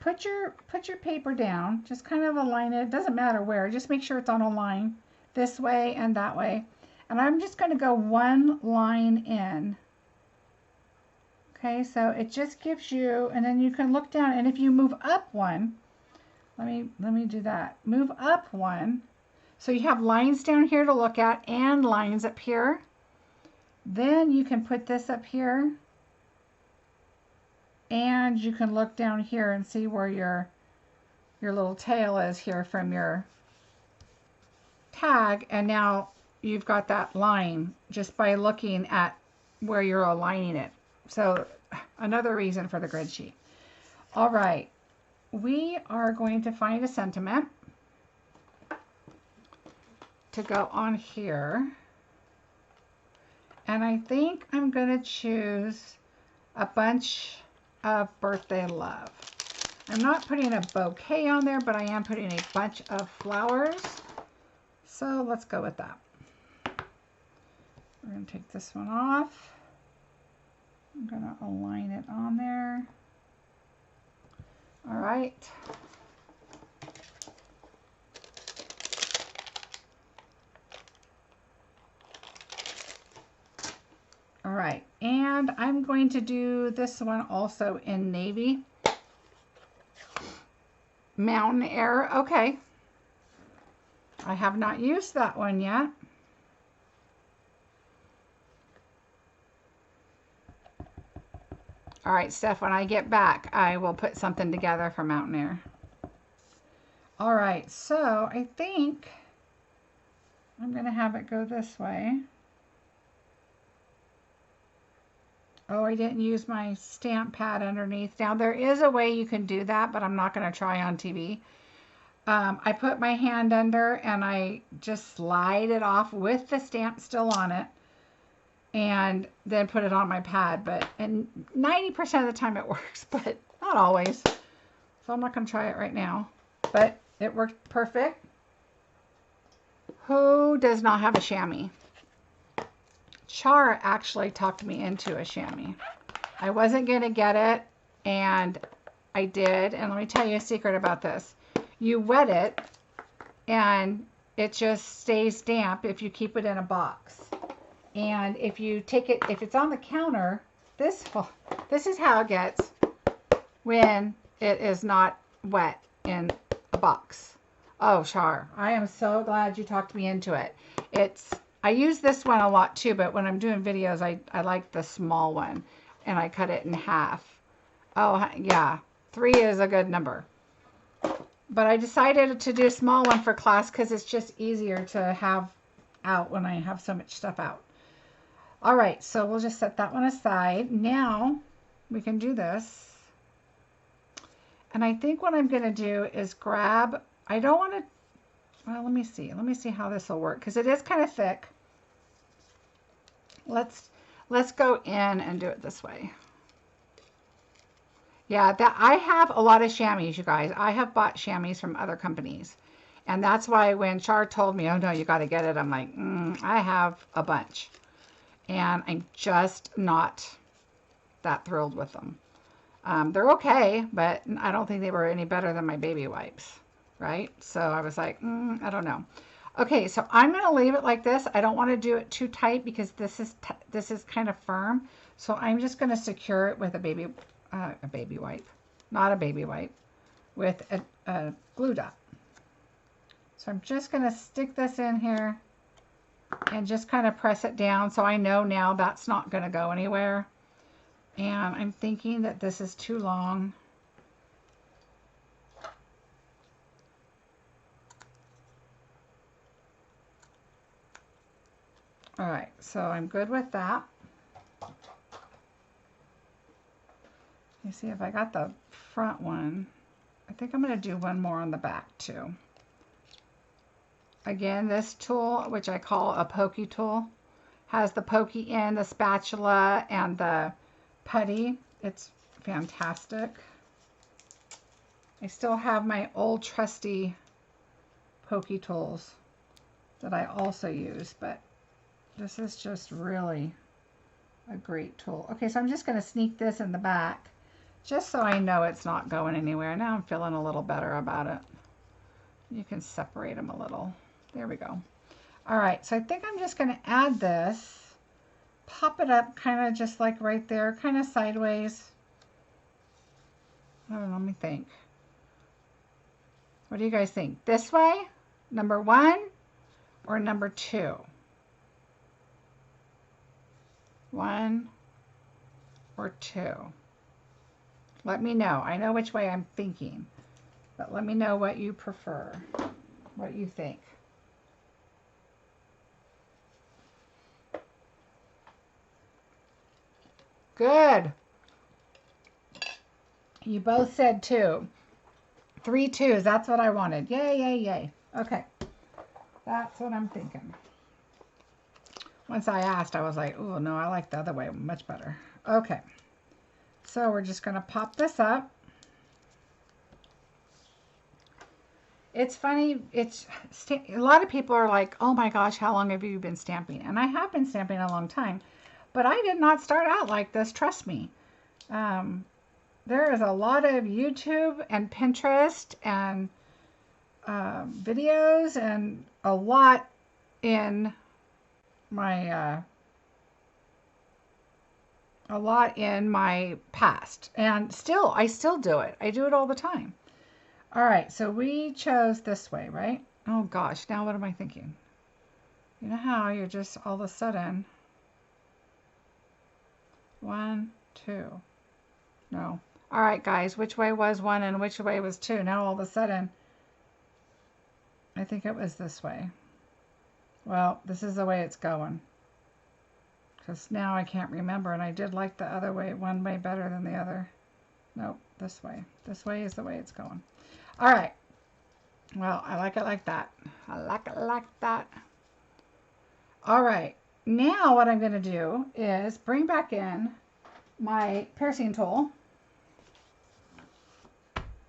Put your paper down. Just kind of align it. It doesn't matter where. Just make sure it's on a line this way and that way. And I'm just going to go one line in. Okay, so it just gives you, and then you can look down, and if you move up one, let me do that. Move up one. So you have lines down here to look at and lines up here. Then you can put this up here. And you can look down here and see where your little tail is here from your tag. And now you've got that line just by looking at where you're aligning it. So another reason for the grid sheet. All right, we are going to find a sentiment to go on here. And I think I'm going to choose a bunch of birthday love. I'm not putting a bouquet on there, but I am putting a bunch of flowers. So let's go with that. We're going to take this one off. I'm going to align it on there. All right. All right, and I'm going to do this one also in navy. Mountain Air, okay. I have not used that one yet. All right, Steph, when I get back, I will put something together for Mountain Air. All right, so I think I'm going to have it go this way. Oh, I didn't use my stamp pad underneath. Now, there is a way you can do that, but I'm not going to try on TV. I put my hand under and I just slide it off with the stamp still on it and then put it on my pad. And 90% of the time it works, but not always. So I'm not going to try it right now, but it worked perfect. Who does not have a chamois? Char actually talked me into a chamois. I wasn't going to get it, and I did. And let me tell you a secret about this. You wet it, and it just stays damp if you keep it in a box. And if you take it, if it's on the counter, This, oh, this is how it gets when it is not wet in a box. Oh, Char, I am so glad you talked me into it. I use this one a lot too, but when I'm doing videos, I like the small one, and I cut it in half. Oh, yeah, 3 is a good number. But I decided to do a small one for class because it's just easier to have out when I have so much stuff out. All right, so we'll just set that one aside. Now we can do this. And I think what I'm going to do is grab, I don't want to, well, let me see. Let me see how this will work because it is kind of thick. Let's go in and do it this way. Yeah, that I have a lot of chamois, you guys. I have bought chamois from other companies. And that's why when Char told me, oh no, you got to get it, I'm like, I have a bunch. And I'm just not that thrilled with them. They're okay, but I don't think they were any better than my baby wipes, right? So I was like, I don't know. Okay, so I'm going to leave it like this. I don't want to do it too tight because this is kind of firm. So I'm just going to secure it with a baby wipe, not a baby wipe, with a glue dot. So I'm just going to stick this in here and just kind of press it down so I know now that's not going to go anywhere. And I'm thinking that this is too long. All right, so I'm good with that. You see if I got the front one. I think I'm going to do one more on the back too. Again, this tool, which I call a pokey tool, has the pokey end, the spatula, and the putty. It's fantastic. I still have my old trusty pokey tools that I also use, but this is just really a great tool. Okay, so I'm just going to sneak this in the back just so I know it's not going anywhere. Now I'm feeling a little better about it. You can separate them a little. There we go. All right, so I think I'm just going to add this, pop it up kind of just like right there, kind of sideways. I don't know, let me think. What do you guys think? This way, number 1 or number 2? 1 or 2? Let me know. I know which way I'm thinking, but let me know what you prefer, what you think. Good. You both said 2. 3 2s. That's what I wanted. Yay, yay, yay. Okay. That's what I'm thinking. Once I asked, I was like, oh, no, I like the other way much better. Okay. So we're just going to pop this up. It's funny. A lot of people are like, oh my gosh, how long have you been stamping? And I have been stamping a long time. But I did not start out like this, trust me. There is a lot of YouTube and Pinterest and videos and a lot in my past. And I still do it. I do it all the time. All right, so we chose this way, right? Oh gosh, now what am I thinking? You know how you're just all of a sudden... 1, 2. No. All right, guys, which way was 1 and which way was 2? Now all of a sudden, I think it was this way. Well, this is the way it's going. Because now I can't remember, and I did like the other way, one way better than the other. Nope, this way. This way is the way it's going. All right. Well, I like it like that. I like it like that. All right. Now what I'm going to do is bring back in my piercing tool,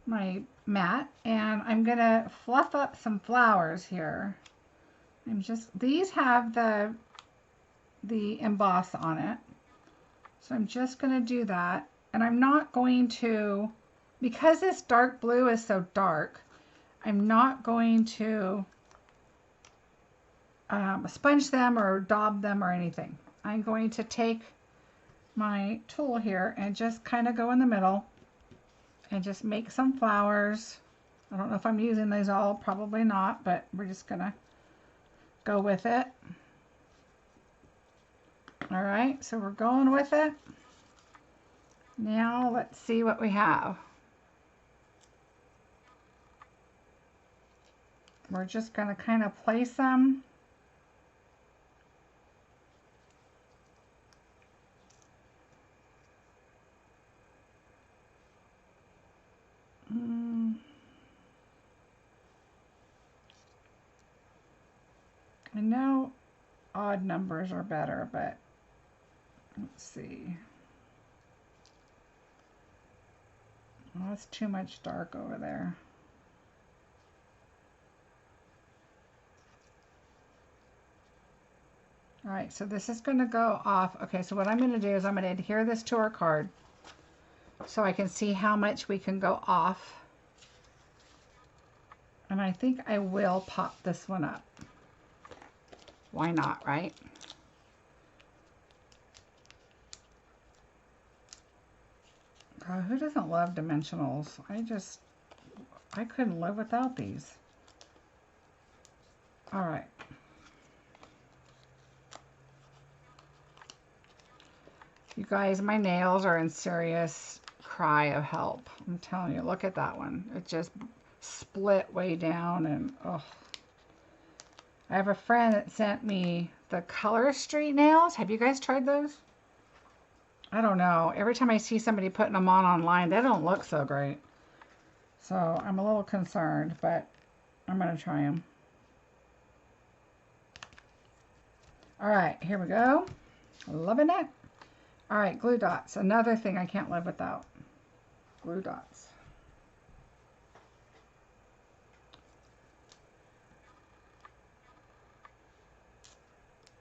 my mat, and I'm going to fluff up some flowers here. These have the emboss on it. So I'm just going to do that. And I'm not going to, because this dark blue is so dark, I'm not going to sponge them or daub them or anything. I'm going to take my tool here and just kind of go in the middle and just make some flowers. I don't know if I'm using these all, probably not, but we're just gonna go with it. All right, so we're going with it. Now let's see what we have. We're just gonna kind of place them. I know odd numbers are better, but let's see. Oh, that's too much dark over there. All right, so this is going to go off. Okay, so what I'm going to do is I'm going to adhere this to our card so I can see how much we can go off. And I think I will pop this one up. Why not, right? God, who doesn't love dimensionals? I couldn't live without these. All right. You guys, my nails are in serious cry of help. I'm telling you, look at that one. It just split way down and oh. I have a friend that sent me the Color Street nails. Have you guys tried those? I don't know. Every time I see somebody putting them on online, they don't look so great. So I'm a little concerned, but I'm going to try them. All right, here we go. Loving it. All right, glue dots. Another thing I can't live without. Glue dots.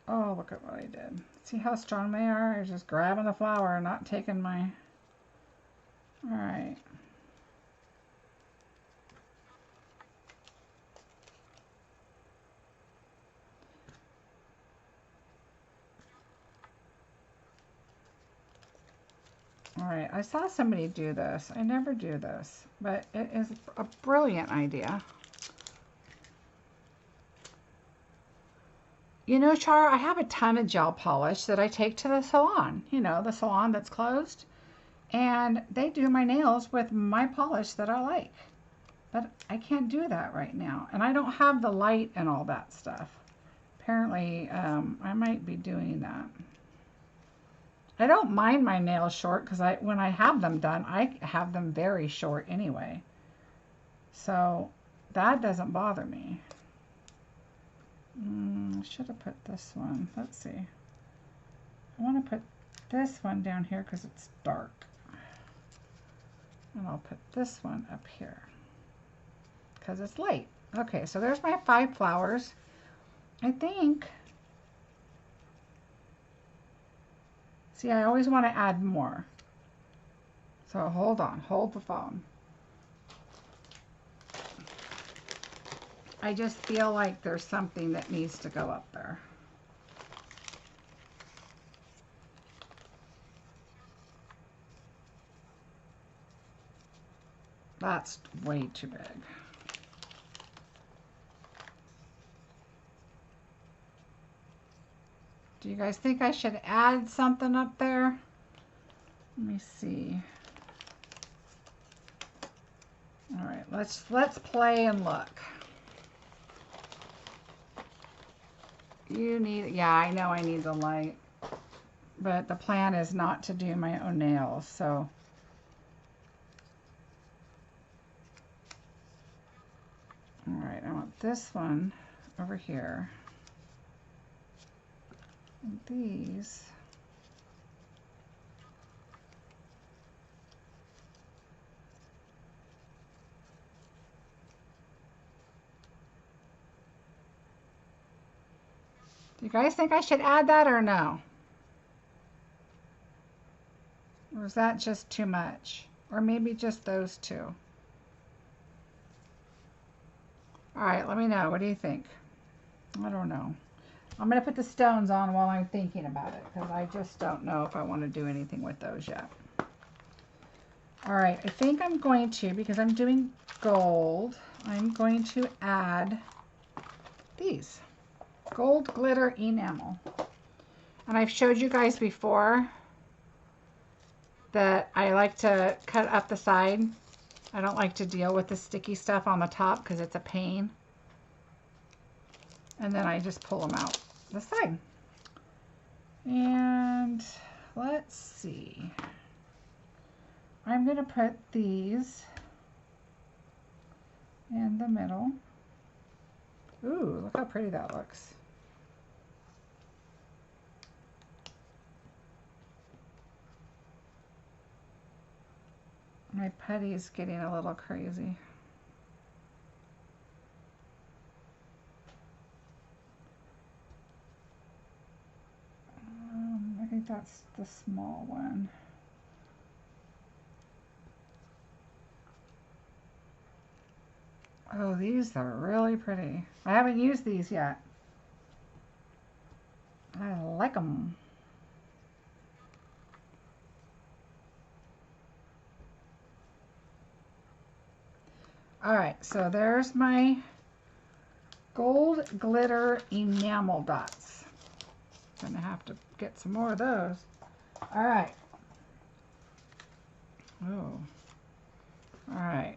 Oh, look at what I did. See how strong they are? You're just grabbing the flower and not taking my... All right. All right, I saw somebody do this. I never do this, but it is a brilliant idea. You know, Char, I have a ton of gel polish that I take to the salon, you know, the salon that's closed, and they do my nails with my polish that I like. But I can't do that right now, and I don't have the light and all that stuff. Apparently, I might be doing that. I don't mind my nails short because when I have them done, I have them very short anyway. So that doesn't bother me. Should have put this one. Let's see. I want to put this one down here because it's dark. And I'll put this one up here because it's light. Okay, so there's my 5 flowers. I think... See, I always want to add more. So hold on, hold the phone. I just feel like there's something that needs to go up there. That's way too big. Do you guys think I should add something up there? Let me see. All right, let's play and look. You need, yeah, I know I need the light, but the plan is not to do my own nails, so. All right, I want this one over here. And these. Do you guys think I should add that or no? Or is that just too much? Or maybe just those two? All right, let me know. What do you think? I don't know. I'm going to put the stones on while I'm thinking about it because I just don't know if I want to do anything with those yet. All right, I think I'm going to, because I'm doing gold, I'm going to add these gold glitter enamel. And I've showed you guys before that I like to cut up the side. I don't like to deal with the sticky stuff on the top because it's a pain. And then I just pull them out the side. And let's see. I'm going to put these in the middle. Ooh, look how pretty that looks. My putty's getting a little crazy. I think that's the small one. Oh, these are really pretty. I haven't used these yet. I like them. All right, so there's my gold glitter enamel dots. Gonna have to get some more of those. All right. Oh. All right.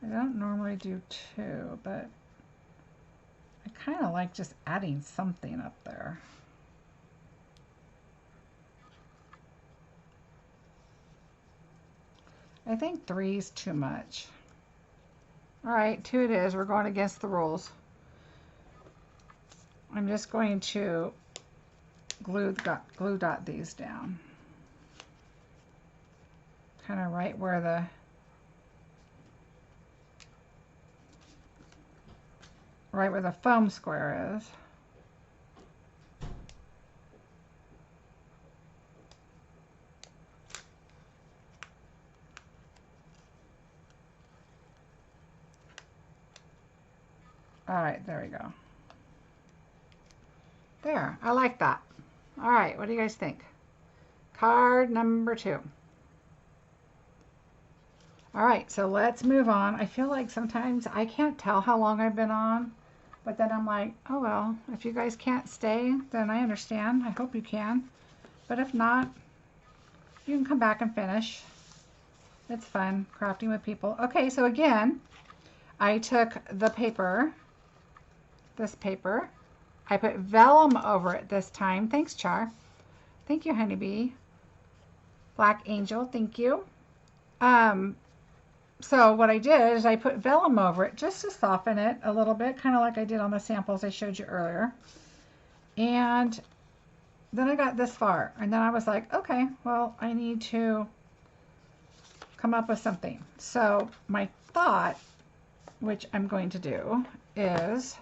I don't normally do two, but I kind of like just adding something up there. I think three's too much. All right, two it is. We're going against the rules. I'm just going to glue dot these down. Kind of right where the foam square is. All right, there we go. There, I like that. All right, what do you guys think? Card number 2. All right, so let's move on. I feel like sometimes I can't tell how long I've been on, but then I'm like, oh well, if you guys can't stay, then I understand. I hope you can. But if not, you can come back and finish. It's fun crafting with people. Okay, so again, I took the paper, this paper. I put vellum over it this time. Thanks, Char. Thank you, Honeybee. Black Angel, thank you. So what I did is I put vellum over it just to soften it a little bit, kind of like I did on the samples I showed you earlier. And then I got this far, and then I was like, okay, well, I need to come up with something. So my thought, which I'm going to do, is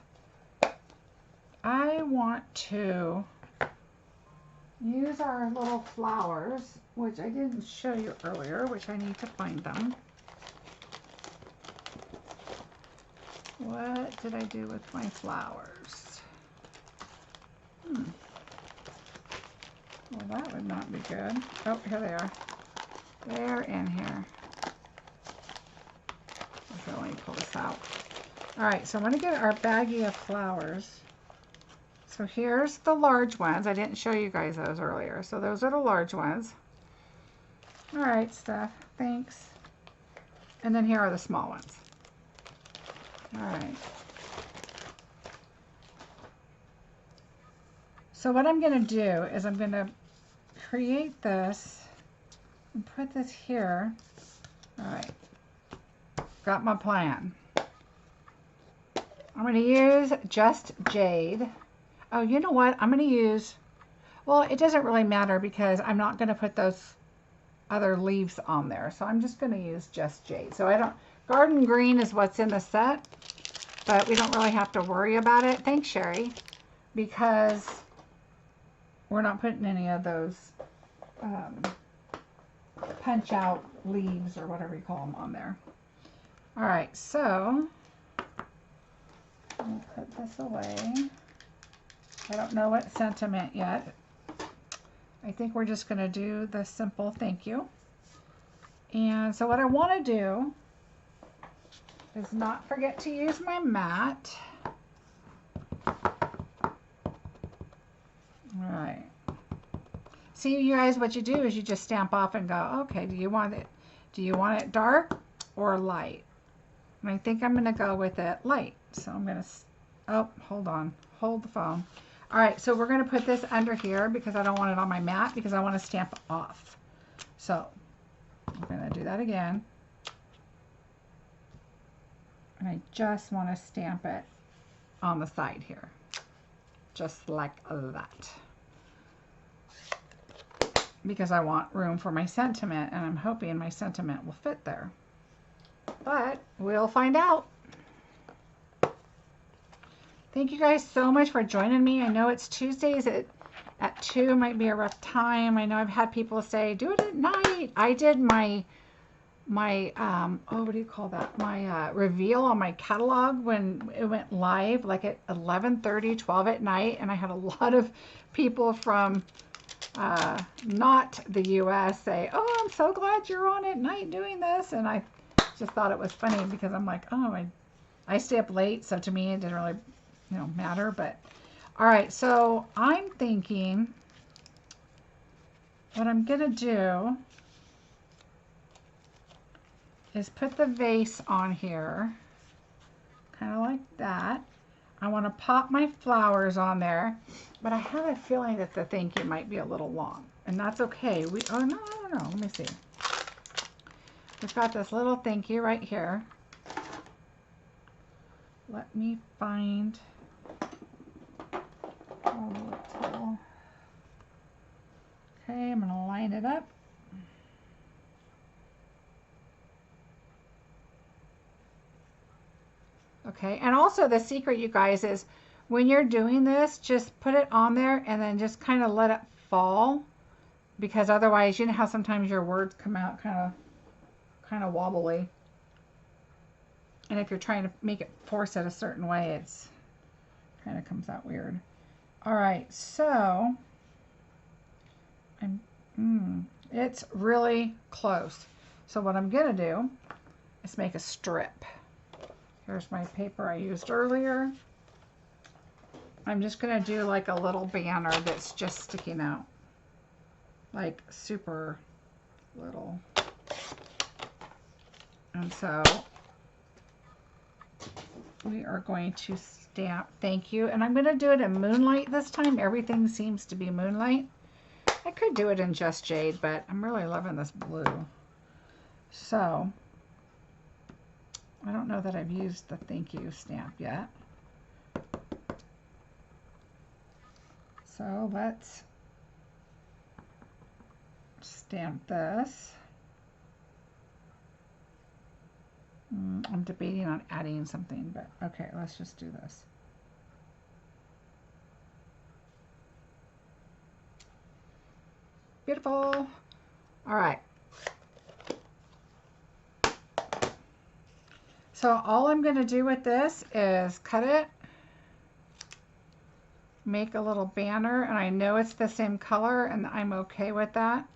I want to use our little flowers, which I didn't show you earlier, which I need to find them. What did I do with my flowers? Well, that would not be good. Oh, here they are. They're in here. Okay, let me pull this out. All right, so I'm going to get our baggie of flowers. So here's the large ones. I didn't show you guys those earlier. So those are the large ones. All right, Steph, thanks. And then here are the small ones. All right. So what I'm going to do is I'm going to create this and put this here. All right. Got my plan. I'm going to use just jade. Oh, you know what? I'm going to use, well, it doesn't really matter because I'm not going to put those other leaves on there. So I'm just going to use just jade. So I don't, garden green is what's in the set, but we don't really have to worry about it. Thanks, Sherry, because we're not putting any of those punch out leaves or whatever you call them on there. All right, so I'll put this away. I don't know what sentiment yet. I think we're just going to do the simple thank you. And so what I want to do is not forget to use my mat. All right. See, you guys, what you do is you just stamp off and go, okay, do you want it dark or light? And I think I'm going to go with it light. So I'm going to, oh, hold on. Hold the phone. All right, so we're going to put this under here because I don't want it on my mat because I want to stamp off. So I'm going to do that again. And I just want to stamp it on the side here. Just like that. Because I want room for my sentiment, and I'm hoping my sentiment will fit there. But we'll find out. Thank you guys so much for joining me. I know it's Tuesdays at 2 might be a rough time. I know I've had people say, do it at night. I did my oh, what do you call that? My reveal on my catalog when it went live, like at 11:30, 12 at night. And I had a lot of people from not the US say, oh, I'm so glad you're on at night doing this. And I just thought it was funny because I'm like, oh, I stay up late. So to me, it didn't really, matter. But all right, so I'm thinking what I'm going to do is put the vase on here, kind of like that. I want to pop my flowers on there, but I have a feeling that the thank you might be a little long, and that's okay. Oh, no, let me see. We've got this little thank you right here. Let me find a little. Okay, I'm going to line it up. Okay, and also the secret, you guys, is when you're doing this, just put it on there and then just kind of let it fall, because otherwise, you know how sometimes your words come out kind of wobbly, and if you're trying to make it force it a certain way, it's kind of comes out weird. All right, so it's really close. So what I'm gonna do is make a strip. Here's my paper I used earlier. I'm just going to do like a little banner that's just sticking out. Like super little. And so we are going to stamp thank you. And I'm going to do it in moonlight this time. Everything seems to be moonlight. I could do it in just jade, but I'm really loving this blue. So I don't know that I've used the thank you stamp yet. So let's stamp this. I'm debating on adding something, but okay, let's just do this. Beautiful. All right. So all I'm going to do with this is cut it, make a little banner, and I know it's the same color, and I'm okay with that.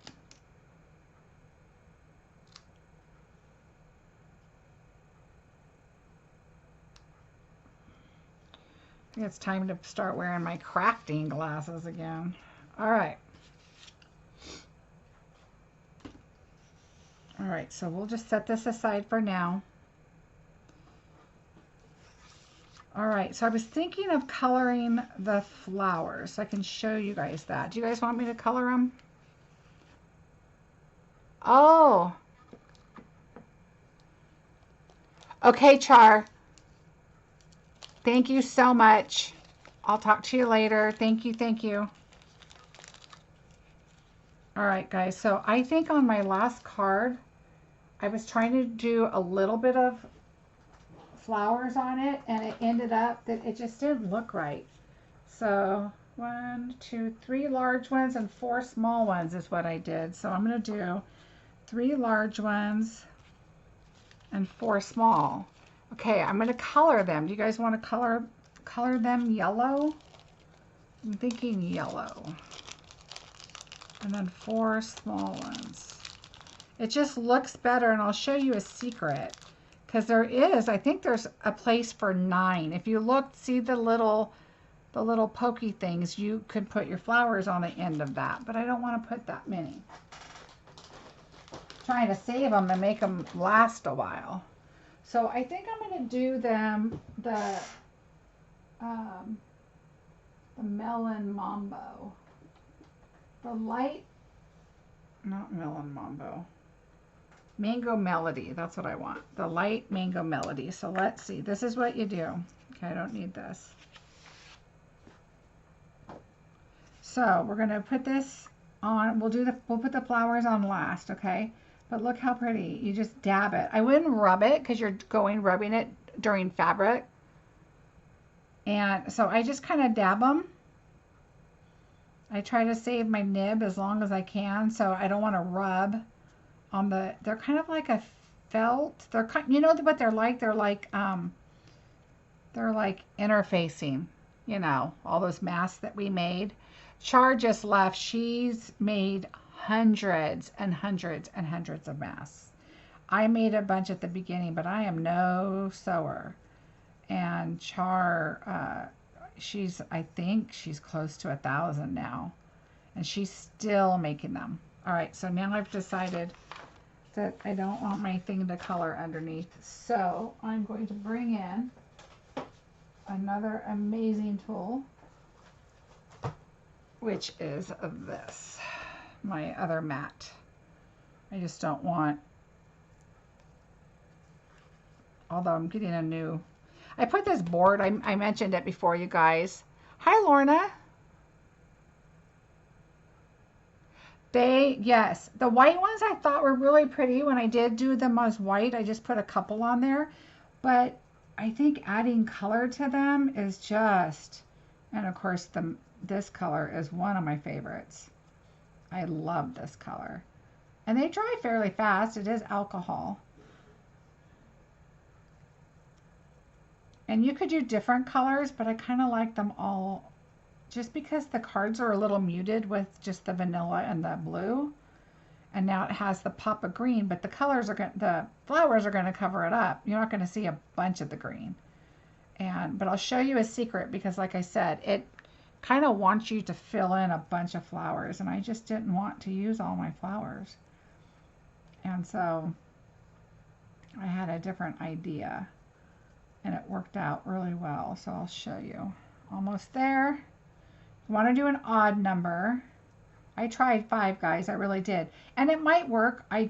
I think it's time to start wearing my crafting glasses again. All right. All right, so we'll just set this aside for now. All right, so I was thinking of coloring the flowers. I can show you guys that. Do you guys want me to color them? Oh. Okay, Char. Thank you so much. I'll talk to you later. Thank you, thank you. All right, guys, so I think on my last card, I was trying to do a little bit of flowers on it, and it ended up that it just didn't look right. So 1, 2, 3 large ones and 4 small ones is what I did. So I'm going to do 3 large ones and 4 small. Okay, I'm going to color them. Do you guys want to color color them yellow. I'm thinking yellow. And then 4 small ones. It just looks better, and I'll show you a secret. Because there is, I think there's a place for 9. If you look, see the little pokey things, you could put your flowers on the end of that. But I don't want to put that many. Trying to save them and make them last a while. So I think I'm going to do them the melon mambo. The light, not melon mambo. Mango melody, that's what I want. The light mango melody. So let's see. This is what you do. Okay, I don't need this. So we're going to put this on. We'll put the flowers on last, okay? But look how pretty. You just dab it. I wouldn't rub it because you're rubbing it during fabric. And so I just kind of dab them. I try to save my nib as long as I can, so I don't want to rub on the, they're kind of like a felt. They're kind, you know what they're like? They're like interfacing, you know, all those masks that we made. Char just left. She's made hundreds and hundreds and hundreds of masks. I made a bunch at the beginning, but I am no sewer. And Char, I think she's close to 1,000 now, and she's still making them. All right, so now I've decided that I don't want my thing to color underneath, so I'm going to bring in another amazing tool, which is this, my other mat. I just don't want, although I'm getting a new, I put this board, I mentioned it before, you guys. Hi, Lorna. Yes, the white ones I thought were really pretty when I did do them as white. I just put a couple on there. But I think adding color to them is just, and of course this color is one of my favorites. I love this color. And they dry fairly fast. It is alcohol. And you could do different colors, but I kind of like them all just because the cards are a little muted with just the vanilla and the blue. And now it has the pop of green, but the flowers are going to cover it up. You're not going to see a bunch of the green. But I'll show you a secret because like I said, it kind of wants you to fill in a bunch of flowers, and I just didn't want to use all my flowers. And so I had a different idea. And it worked out really well, so I'll show you. Almost there. You want to do an odd number. I tried 5, guys, I really did. And it might work. I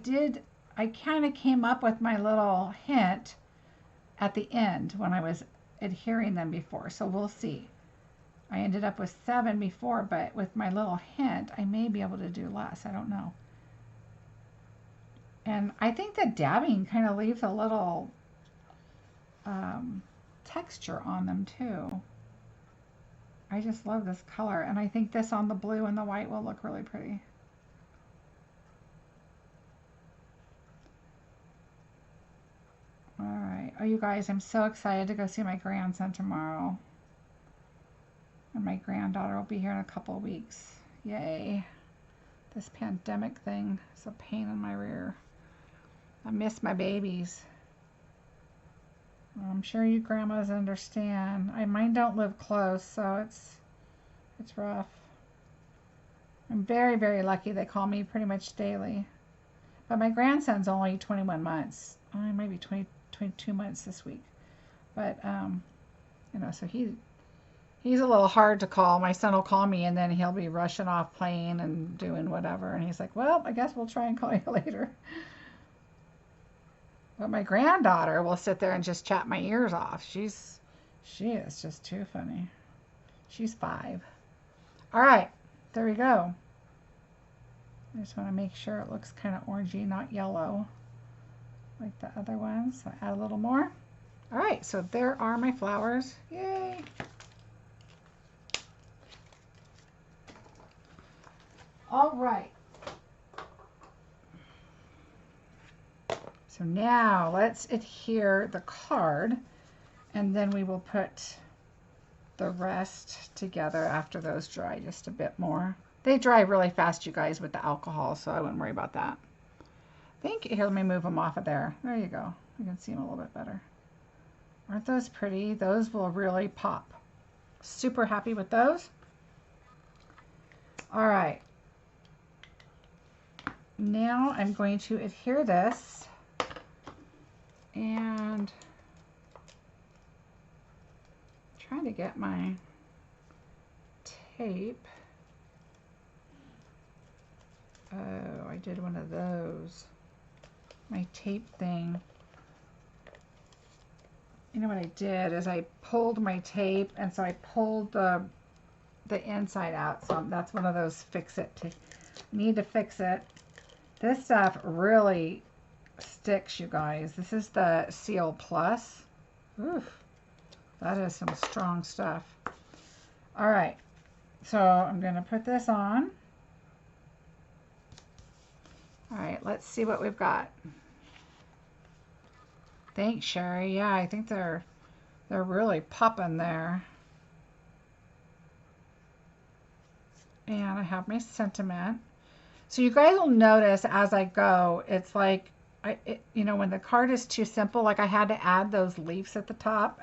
kind of came up with my little hint at the end when I was adhering them before, so we'll see. I ended up with 7 before, but with my little hint, I may be able to do less. I don't know. And I think the dabbing kind of leaves a little texture on them too. I just love this color, and I think this on the blue and the white will look really pretty. All right. Oh, you guys, I'm so excited to go see my grandson tomorrow. And my granddaughter will be here in a couple of weeks. Yay. This pandemic thing is a pain in my rear. I miss my babies. I'm sure you grandmas understand. Mine don't live close, so it's rough. I'm very, very lucky. They call me pretty much daily. But my grandson's only 21 months. Maybe 22 months this week. But, you know, so he's a little hard to call. My son will call me, and then he'll be rushing off playing and doing whatever. And he's like, well, I guess we'll try and call you later. But my granddaughter will sit there and just chat my ears off. She is just too funny. She's 5. All right, there we go. I just want to make sure it looks kind of orangey, not yellow like the other ones. So add a little more. All right, so there are my flowers. Yay! All right. So now let's adhere the card, and then we will put the rest together after those dry just a bit more. They dry really fast, you guys, with the alcohol, so I wouldn't worry about that. Here, let me move them off of there. There you go. You can see them a little bit better. Aren't those pretty? Those will really pop. Super happy with those. All right. Now I'm going to adhere this and trying to get my tape. Oh, I did one of those. My tape thing. You know what I did is I pulled my tape, and so I pulled the inside out. So that's one of those fix it. Need to fix it. This stuff really sticks, you guys. This is the Seal Plus. Oof, that is some strong stuff. All right, so I'm going to put this on. All right, let's see what we've got. Thanks, Sherry. Yeah, I think they're really popping there. And I have my sentiment. So you guys will notice as I go, it's like, you know, when the card is too simple, like I had to add those leaves at the top.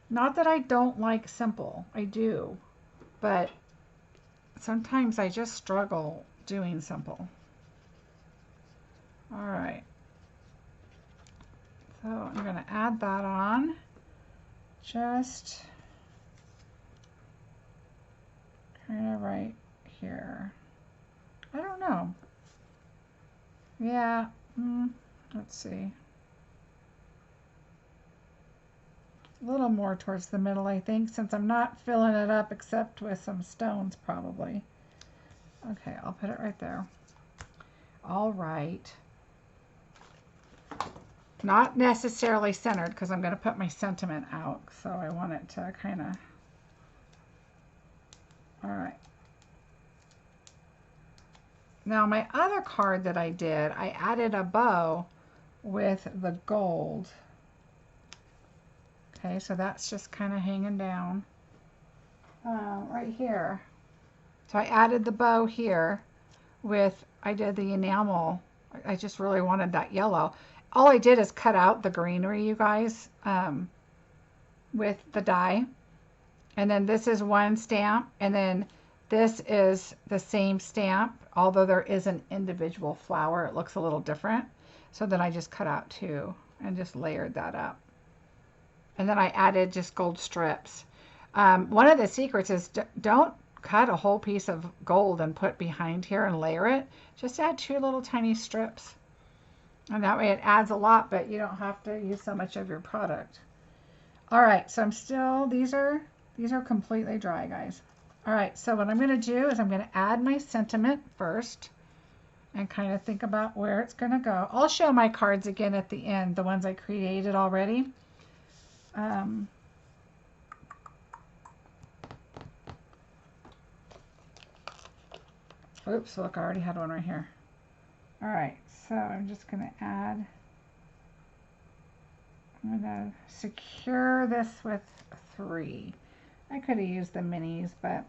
Not that I don't like simple, I do, but sometimes I just struggle doing simple. All right. So I'm going to add that on. Just kind of right here. I don't know. Yeah, let's see. A little more towards the middle, I think, since I'm not filling it up except with some stones probably. Okay, I'll put it right there. All right. Not necessarily centered because I'm going to put my sentiment out, so I want it to kind of, all right. Now my other card that I did, I added a bow with the gold. Okay, so that's just kind of hanging down right here. So I added the bow here with, I did the enamel. I just really wanted that yellow. All I did is cut out the greenery, you guys, with the die. And then this is one stamp, and then this is the same stamp, although there is an individual flower. It looks a little different. So then I just cut out two and just layered that up. And then I added just gold strips. One of the secrets is don't cut a whole piece of gold and put behind here and layer it. Just add two little tiny strips. And that way it adds a lot, but you don't have to use so much of your product. All right, so I'm still, these are completely dry, guys. All right, so what I'm going to do is I'm going to add my sentiment first and kind of think about where it's going to go. I'll show my cards again at the end, the ones I created already. Oops, look, I already had one right here. All right, so I'm just going to add, I'm going to secure this with 3. I could have used the minis, but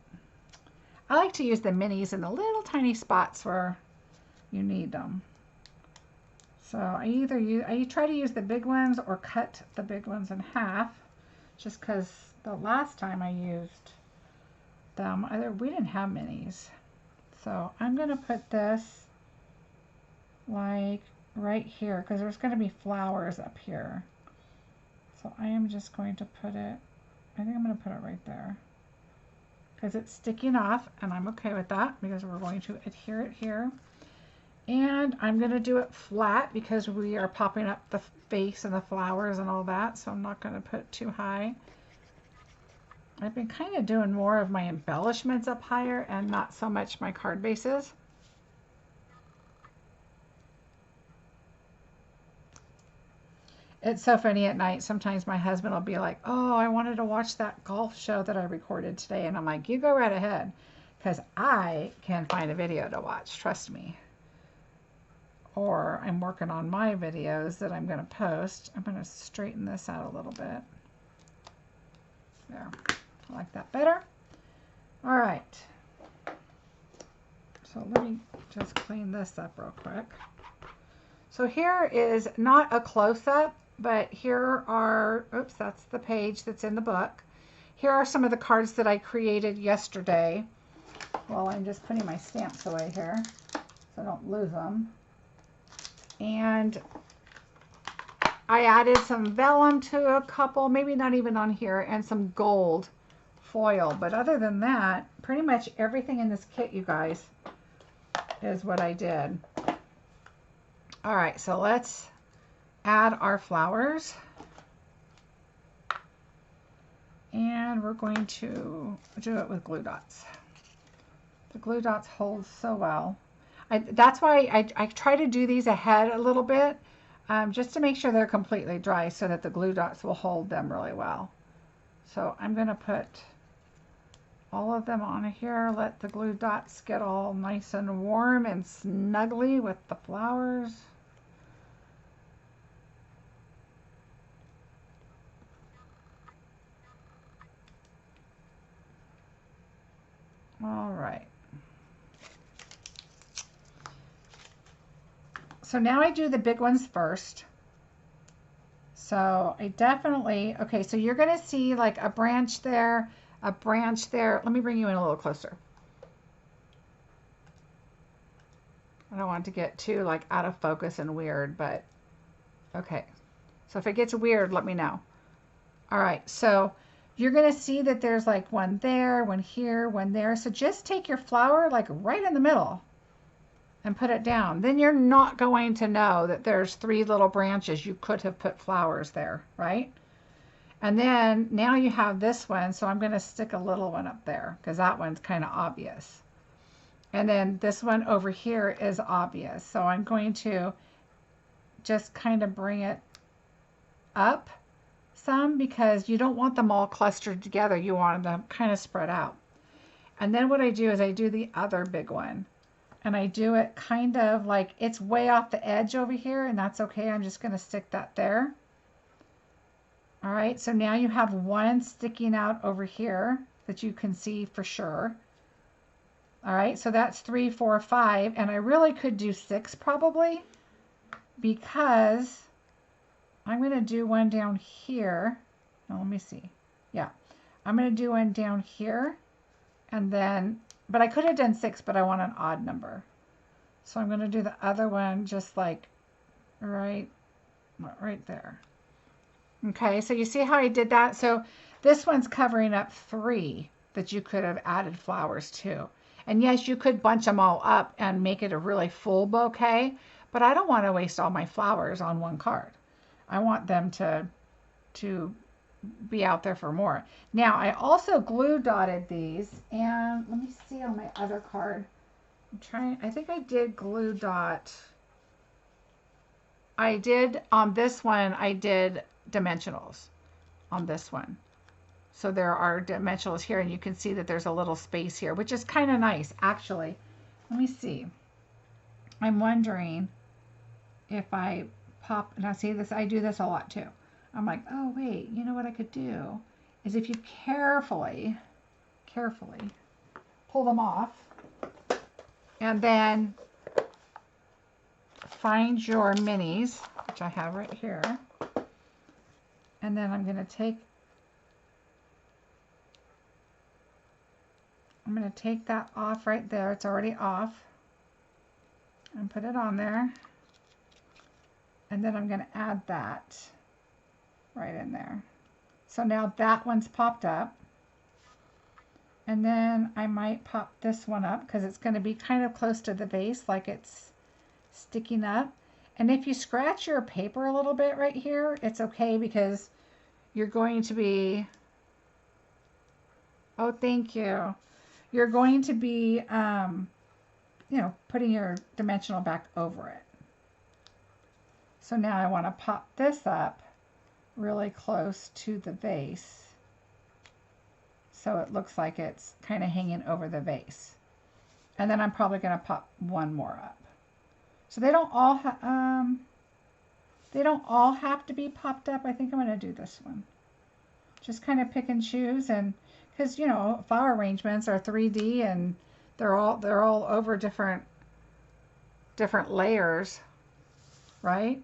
I like to use the minis in the little tiny spots where you need them. So I try to use the big ones or cut the big ones in half, just because the last time I used them, we didn't have minis. So I'm going to put this like right here because there's going to be flowers up here. So I am just going to put it, I think I'm going to put it right there because it's sticking off, and I'm okay with that because we're going to adhere it here. And I'm going to do it flat because we are popping up the face and the flowers and all that, so I'm not going to put too high. I've been kind of doing more of my embellishments up higher and not so much my card bases. It's so funny at night. Sometimes my husband will be like, oh, I wanted to watch that golf show that I recorded today. And I'm like, you go right ahead because I can find a video to watch. Trust me. Or I'm working on my videos that I'm going to post. I'm going to straighten this out a little bit. There, I like that better. All right. So let me just clean this up real quick. So here is not a close-up, but here are, oops, that's the page that's in the book. Here are some of the cards that I created yesterday. Well, I'm just putting my stamps away here so I don't lose them. And I added some vellum to a couple, maybe not even on here, and some gold foil. But other than that, pretty much everything in this kit, you guys, is what I did. All right, so let's add our flowers. And we're going to do it with glue dots. The glue dots hold so well. That's why I try to do these ahead a little bit, just to make sure they're completely dry so that the glue dots will hold them really well. So I'm going to put all of them on here, let the glue dots get all nice and warm and snuggly with the flowers. All right. So now I do the big ones first. So I definitely, okay, so you're going to see like a branch there, a branch there. Let me bring you in a little closer. I don't want it to get too like out of focus and weird, but okay. So if it gets weird, let me know. All right, so you're going to see that there's like one there, one here, one there. So just take your flower like right in the middle and put it down. Then you're not going to know that there's 3 little branches. You could have put flowers there, right? And then now you have this one, so I'm going to stick a little one up there because that one's kind of obvious. And then this one over here is obvious. So I'm going to just kind of bring it up some because you don't want them all clustered together. You want them kind of spread out. And then what I do is I do the other big one. And I do it kind of like it's way off the edge over here, and that's okay. I'm just going to stick that there. All right, so now you have one sticking out over here that you can see for sure. All right, so that's 3, 4, 5, and I really could do 6 probably because I'm going to do one down here. Now, let me see. Yeah, I'm going to do one down here, and then, but I could have done 6, but I want an odd number. So I'm going to do the other one just like right there. Okay, so you see how I did that? So this one's covering up 3 that you could have added flowers to. And yes, you could bunch them all up and make it a really full bouquet, but I don't want to waste all my flowers on one card. I want them to be out there for more. Now, I also glue dotted these, and let me see on my other card. I think I did glue dot. I did on this one, I did dimensionals on this one. So there are dimensionals here, and you can see that there's a little space here, which is kind of nice, actually. Let me see. I'm wondering if I pop, now see this, I do this a lot too. I'm like, oh wait, you know what I could do is if you carefully pull them off and then find your minis, which I have right here, and then I'm going to take that off right there. It's already off, and put it on there, and then I'm going to add that right in there. So now that one's popped up, and then I might pop this one up because it's going to be kind of close to the base, like it's sticking up. And if you scratch your paper a little bit right here, it's okay because you're going to be, oh, thank you. You're going to be, you know, putting your dimensional back over it. So now I want to pop this up really close to the vase so it looks like it's kind of hanging over the vase. And then I'm probably going to pop one more up. So they don't all have to be popped up. I think I'm going to do this one Just kind of pick and choose, and because you know flower arrangements are 3D and they're all over different layers, right?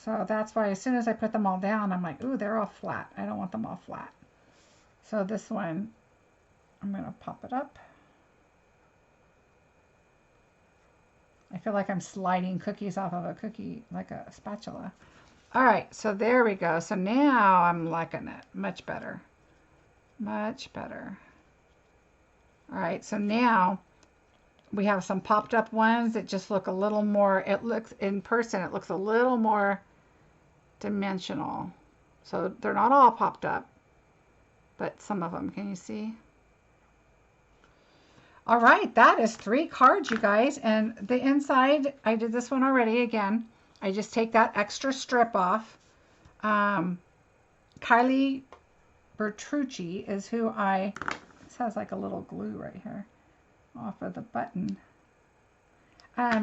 So that's why as soon as I put them all down, I'm like, ooh, they're all flat. I don't want them all flat. So this one, I'm going to pop it up. I feel like I'm sliding cookies off of a cookie, like a spatula. All right, so there we go. So now I'm liking it. Much better. Much better. All right, so now we have some popped up ones that just look a little more, it looks, in person, it looks a little more dimensional. So they're not all popped up, but some of them, can you see? All right, that is 3 cards, you guys. And the inside, I did this one already. Again, I just take that extra strip off. Kylie Bertrucci is who this has like a little glue right here off of the button.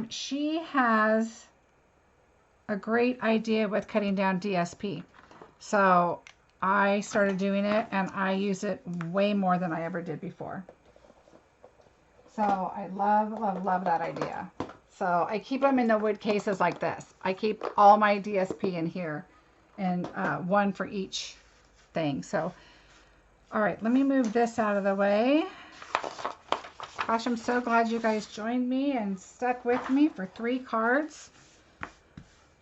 She has a great idea with cutting down DSP. So I started doing it and I use it way more than I ever did before. So I love, love, love that idea. So I keep them in the wood cases like this. I keep all my DSP in here and one for each thing. So, all right, let me move this out of the way. Gosh, I'm so glad you guys joined me and stuck with me for 3 cards.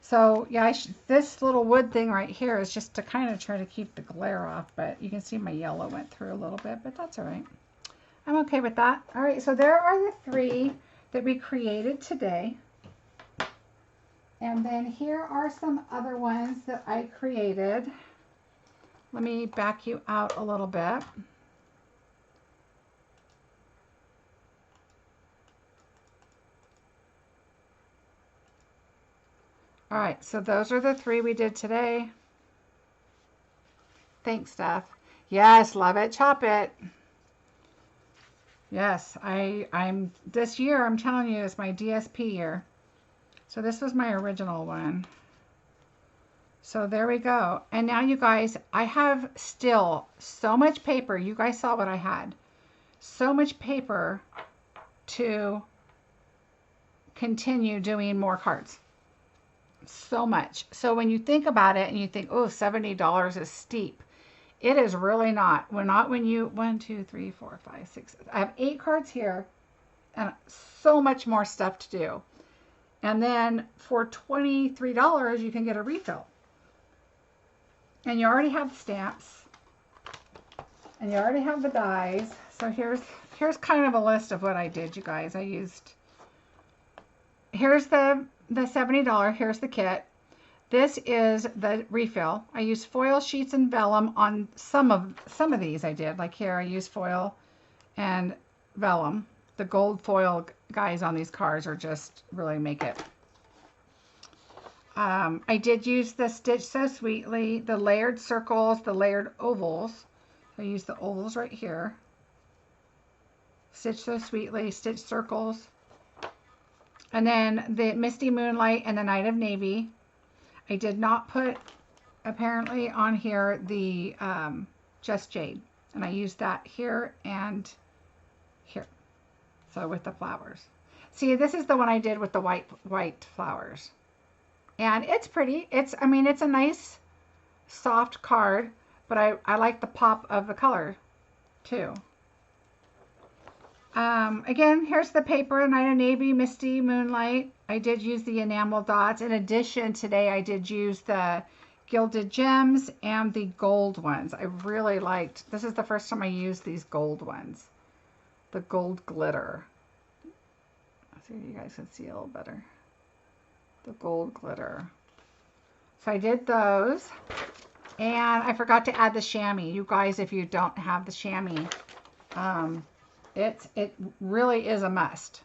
So yeah, this little wood thing right here is just to kind of try to keep the glare off, but you can see my yellow went through a little bit, but that's all right. I'm okay with that. All right, so there are the 3 that we created today. And then here are some other ones that I created. Let me back you out a little bit. All right, so those are the 3 we did today. Thanks, Steph. Yes, love it, chop it. Yes, I'm this year, I'm telling you, it's my DSP year. So this was my original one. So there we go. And now you guys, I have still so much paper. You guys saw what I had. So much paper to continue doing more cards. So much. So when you think about it and you think, oh, $70 is steep. It is really not. Well, not when you, 1, 2, 3, 4, 5, 6. I have 8 cards here and so much more stuff to do. And then for $23, you can get a refill. And you already have the stamps. And you already have the dies. So here's kind of a list of what I did, you guys. I used, here's the $70. Here's the kit. This is the refill. I used foil sheets and vellum on some of these I did. Like here I used foil and vellum. The gold foil guys on these cards are just really make it. I did use the Stitch So Sweetly, the layered circles, the layered ovals. I used the ovals right here. Stitch So Sweetly, Stitch Circles. And then the Misty Moonlight and the Night of Navy. I did not put, apparently, on here the Just Jade. And I used that here and here. So with the flowers. See, this is the one I did with the white flowers. And it's pretty. I mean, it's a nice, soft card. But I like the pop of the color, too. Again, here's the paper, Night of Navy, Misty Moonlight. I did use the enamel dots. In addition, today I did use the gilded gems and the gold ones. I really liked, this is the first time I used these gold ones. The gold glitter. Let's see if you guys can see a little better. The gold glitter. So I did those. And I forgot to add the chamois. You guys, if you don't have the chamois, it really is a must.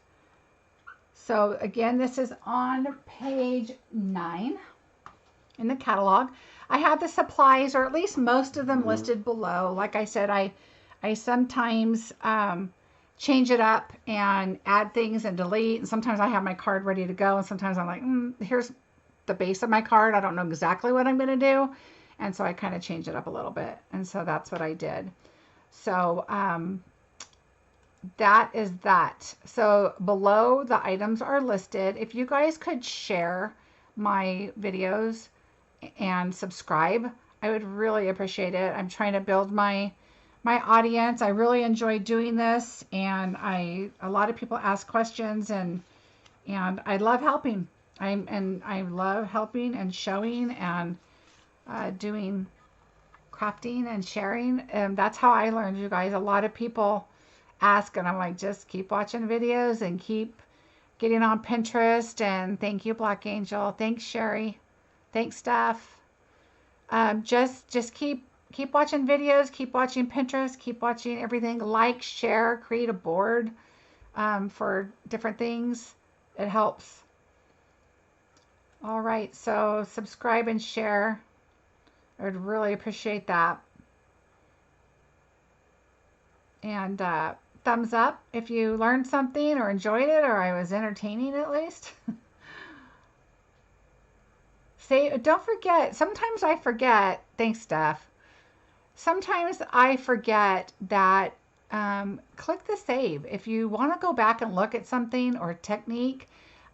So again, this is on page 9 in the catalog. I have the supplies, or at least most of them, listed below. Like I said, I sometimes change it up and add things and delete. And sometimes I have my card ready to go. And sometimes I'm like, here's the base of my card. I don't know exactly what I'm going to do. And so I kind of changed it up a little bit. And so that's what I did. So that is that. So below the items are listed. If you guys could share my videos and subscribe, I would really appreciate it. I'm trying to build my audience. I really enjoy doing this, and a lot of people ask questions, and I love helping. I love helping and showing and doing crafting and sharing. And that's how I learned, you guys. A lot of people ask, and I'm like, just keep watching videos and keep getting on Pinterest. And thank you, Black Angel. Thanks, Sherry. Thanks, Steph. Just keep watching videos, keep watching Pinterest, keep watching everything. Like, share, create a board for different things. It helps. All right, so subscribe and share. I would really appreciate that. And thumbs up if you learned something or enjoyed it, or I was entertaining at least. Don't forget, sometimes I forget, thanks Steph, sometimes I forget that click the save. If you want to go back and look at something or technique,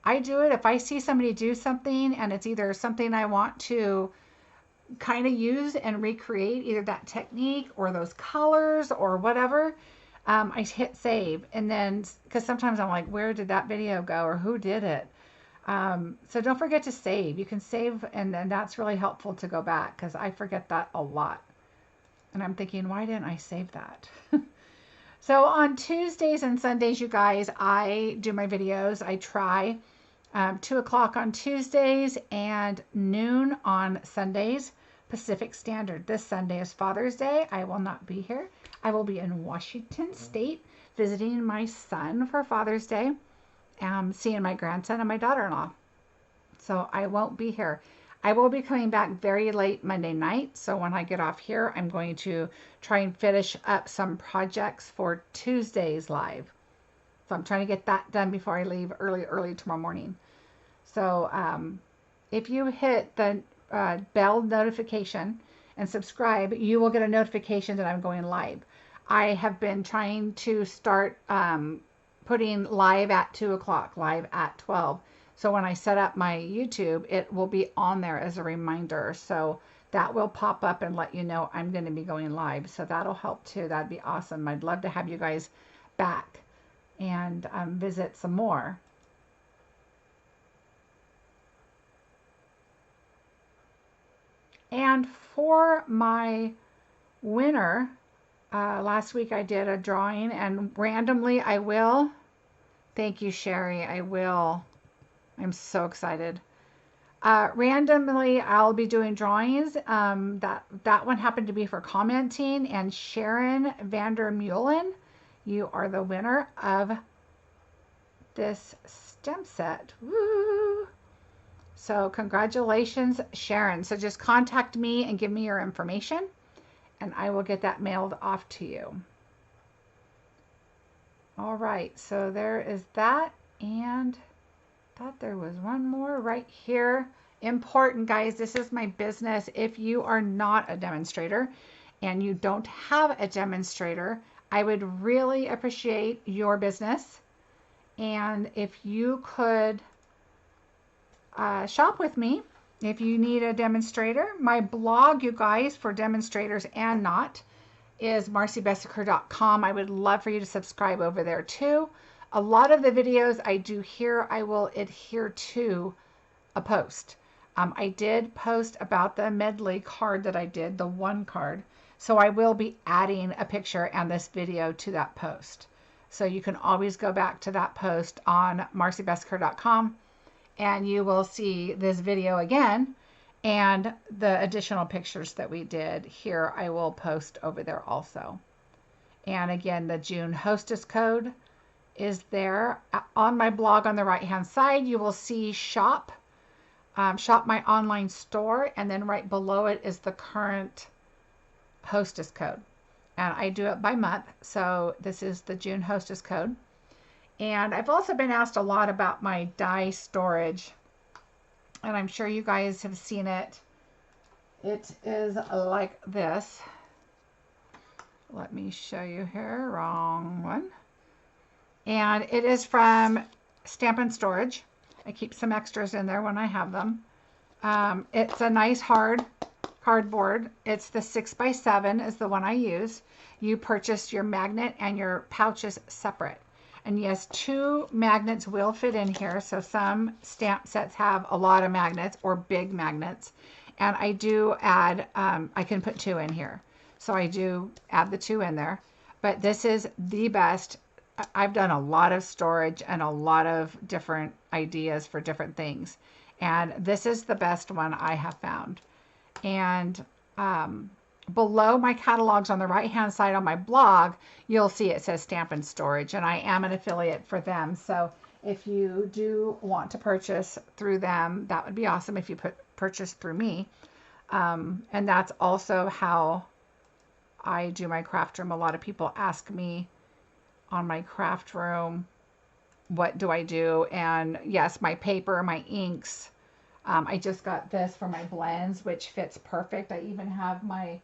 I do it. If I see somebody do something and it's either something I want to kind of use and recreate, either that technique or those colors or whatever, I hit save. And then, because sometimes I'm like, where did that video go, or who did it? So don't forget to save. You can save, and then that's really helpful to go back, because I forget that a lot. And I'm thinking, why didn't I save that? So on Tuesdays and Sundays, you guys, I do my videos. I try 2 o'clock on Tuesdays and noon on Sundays, Pacific Standard. This Sunday is Father's Day. I will not be here. I will be in Washington State visiting my son for Father's Day, seeing my grandson and my daughter-in-law. So I won't be here. I will be coming back very late Monday night. So when I get off here, I'm going to try and finish up some projects for Tuesday's live. So I'm trying to get that done before I leave early tomorrow morning. So if you hit the bell notification and subscribe, you will get a notification that I'm going live. I have been trying to start putting live at 2 o'clock, live at 12. So when I set up my YouTube, it will be on there as a reminder. So that will pop up and let you know I'm going to be going live. So that'll help too. That'd be awesome. I'd love to have you guys back and visit some more. And for my winner, last week I did a drawing, and randomly I will. Thank you, Sherry. I will. I'm so excited. Randomly, I'll be doing drawings. That one happened to be for commenting, and Sharon Vandermeulen, you are the winner of this stem set. Woo! So congratulations, Sharon. So just contact me and give me your information, and I will get that mailed off to you. All right, so there is that, and thought there was one more right here. Important, guys, this is my business. If you are not a demonstrator and you don't have a demonstrator, I would really appreciate your business. And if you could shop with me, if you need a demonstrator, my blog, you guys, for demonstrators and not, is marcybessaker.com. I would love for you to subscribe over there too. A lot of the videos I do here, I will adhere to a post. I did post about the Medley card that I did, the one card. So I will be adding a picture and this video to that post. So you can always go back to that post on marcybessaker.com, and you will see this video again and the additional pictures that we did here. I will post over there also. And again, the June hostess code is there on my blog. On the right hand side, you will see shop my online store, and then right below it is the current hostess code, and I do it by month. So this is the June hostess code. And I've also been asked a lot about my die storage, and I'm sure you guys have seen it It is like this. Let me show you here. Wrong one. And it is from Stamp and Storage. I keep some extras in there when I have them. It's a nice hard cardboard. It's the 6x7 is the one I use. You purchase your magnet and your pouches separate. And yes, 2 magnets will fit in here. So some stamp sets have a lot of magnets or big magnets. And I do add, I can put 2 in here. So I do add the 2 in there. But this is the best. I've done a lot of storage and a lot of different ideas for different things. And this is the best one I have found. And below my catalogs on the right hand side on my blog, you'll see it says Stamp and Storage, and I am an affiliate for them. So if you do want to purchase through them, that would be awesome if you purchase through me. And that's also how I do my craft room. A lot of people ask me on my craft room, what do I do? And yes, my paper, my inks. I just got this for my blends, which fits perfect. I even have my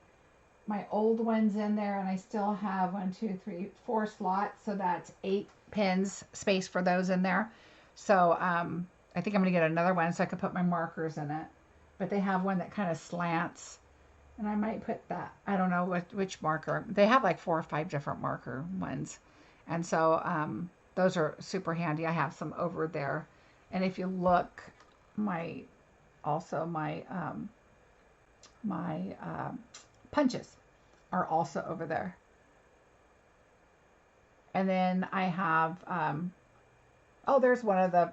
old ones in there, and I still have 1, 2, 3, 4 slots, so that's 8 pins space for those in there. So I think I'm gonna get another one so I can put my markers in it. But they have one that kind of slants, and I might put that. I don't know which marker. They have like 4 or 5 different marker ones, and so those are super handy. I have some over there, and if you look, my punches are also over there. And then I have oh, there's one of the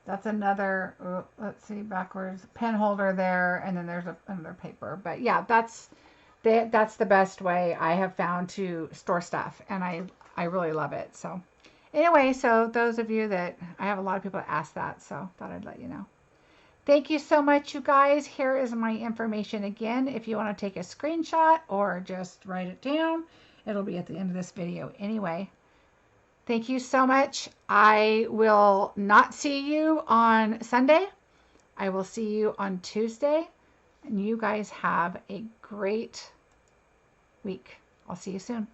that's another, let's see, backwards pen holder there, and then there's another paper. But yeah, that's the best way I have found to store stuff, and I really love it. So anyway, so those of you that, I have a lot of people that ask that, so thought I'd let you know. Thank you so much, you guys. Here is my information again. If you want to take a screenshot or just write it down, it'll be at the end of this video anyway. Thank you so much. I will not see you on Sunday. I will see you on Tuesday. And you guys have a great week. I'll see you soon.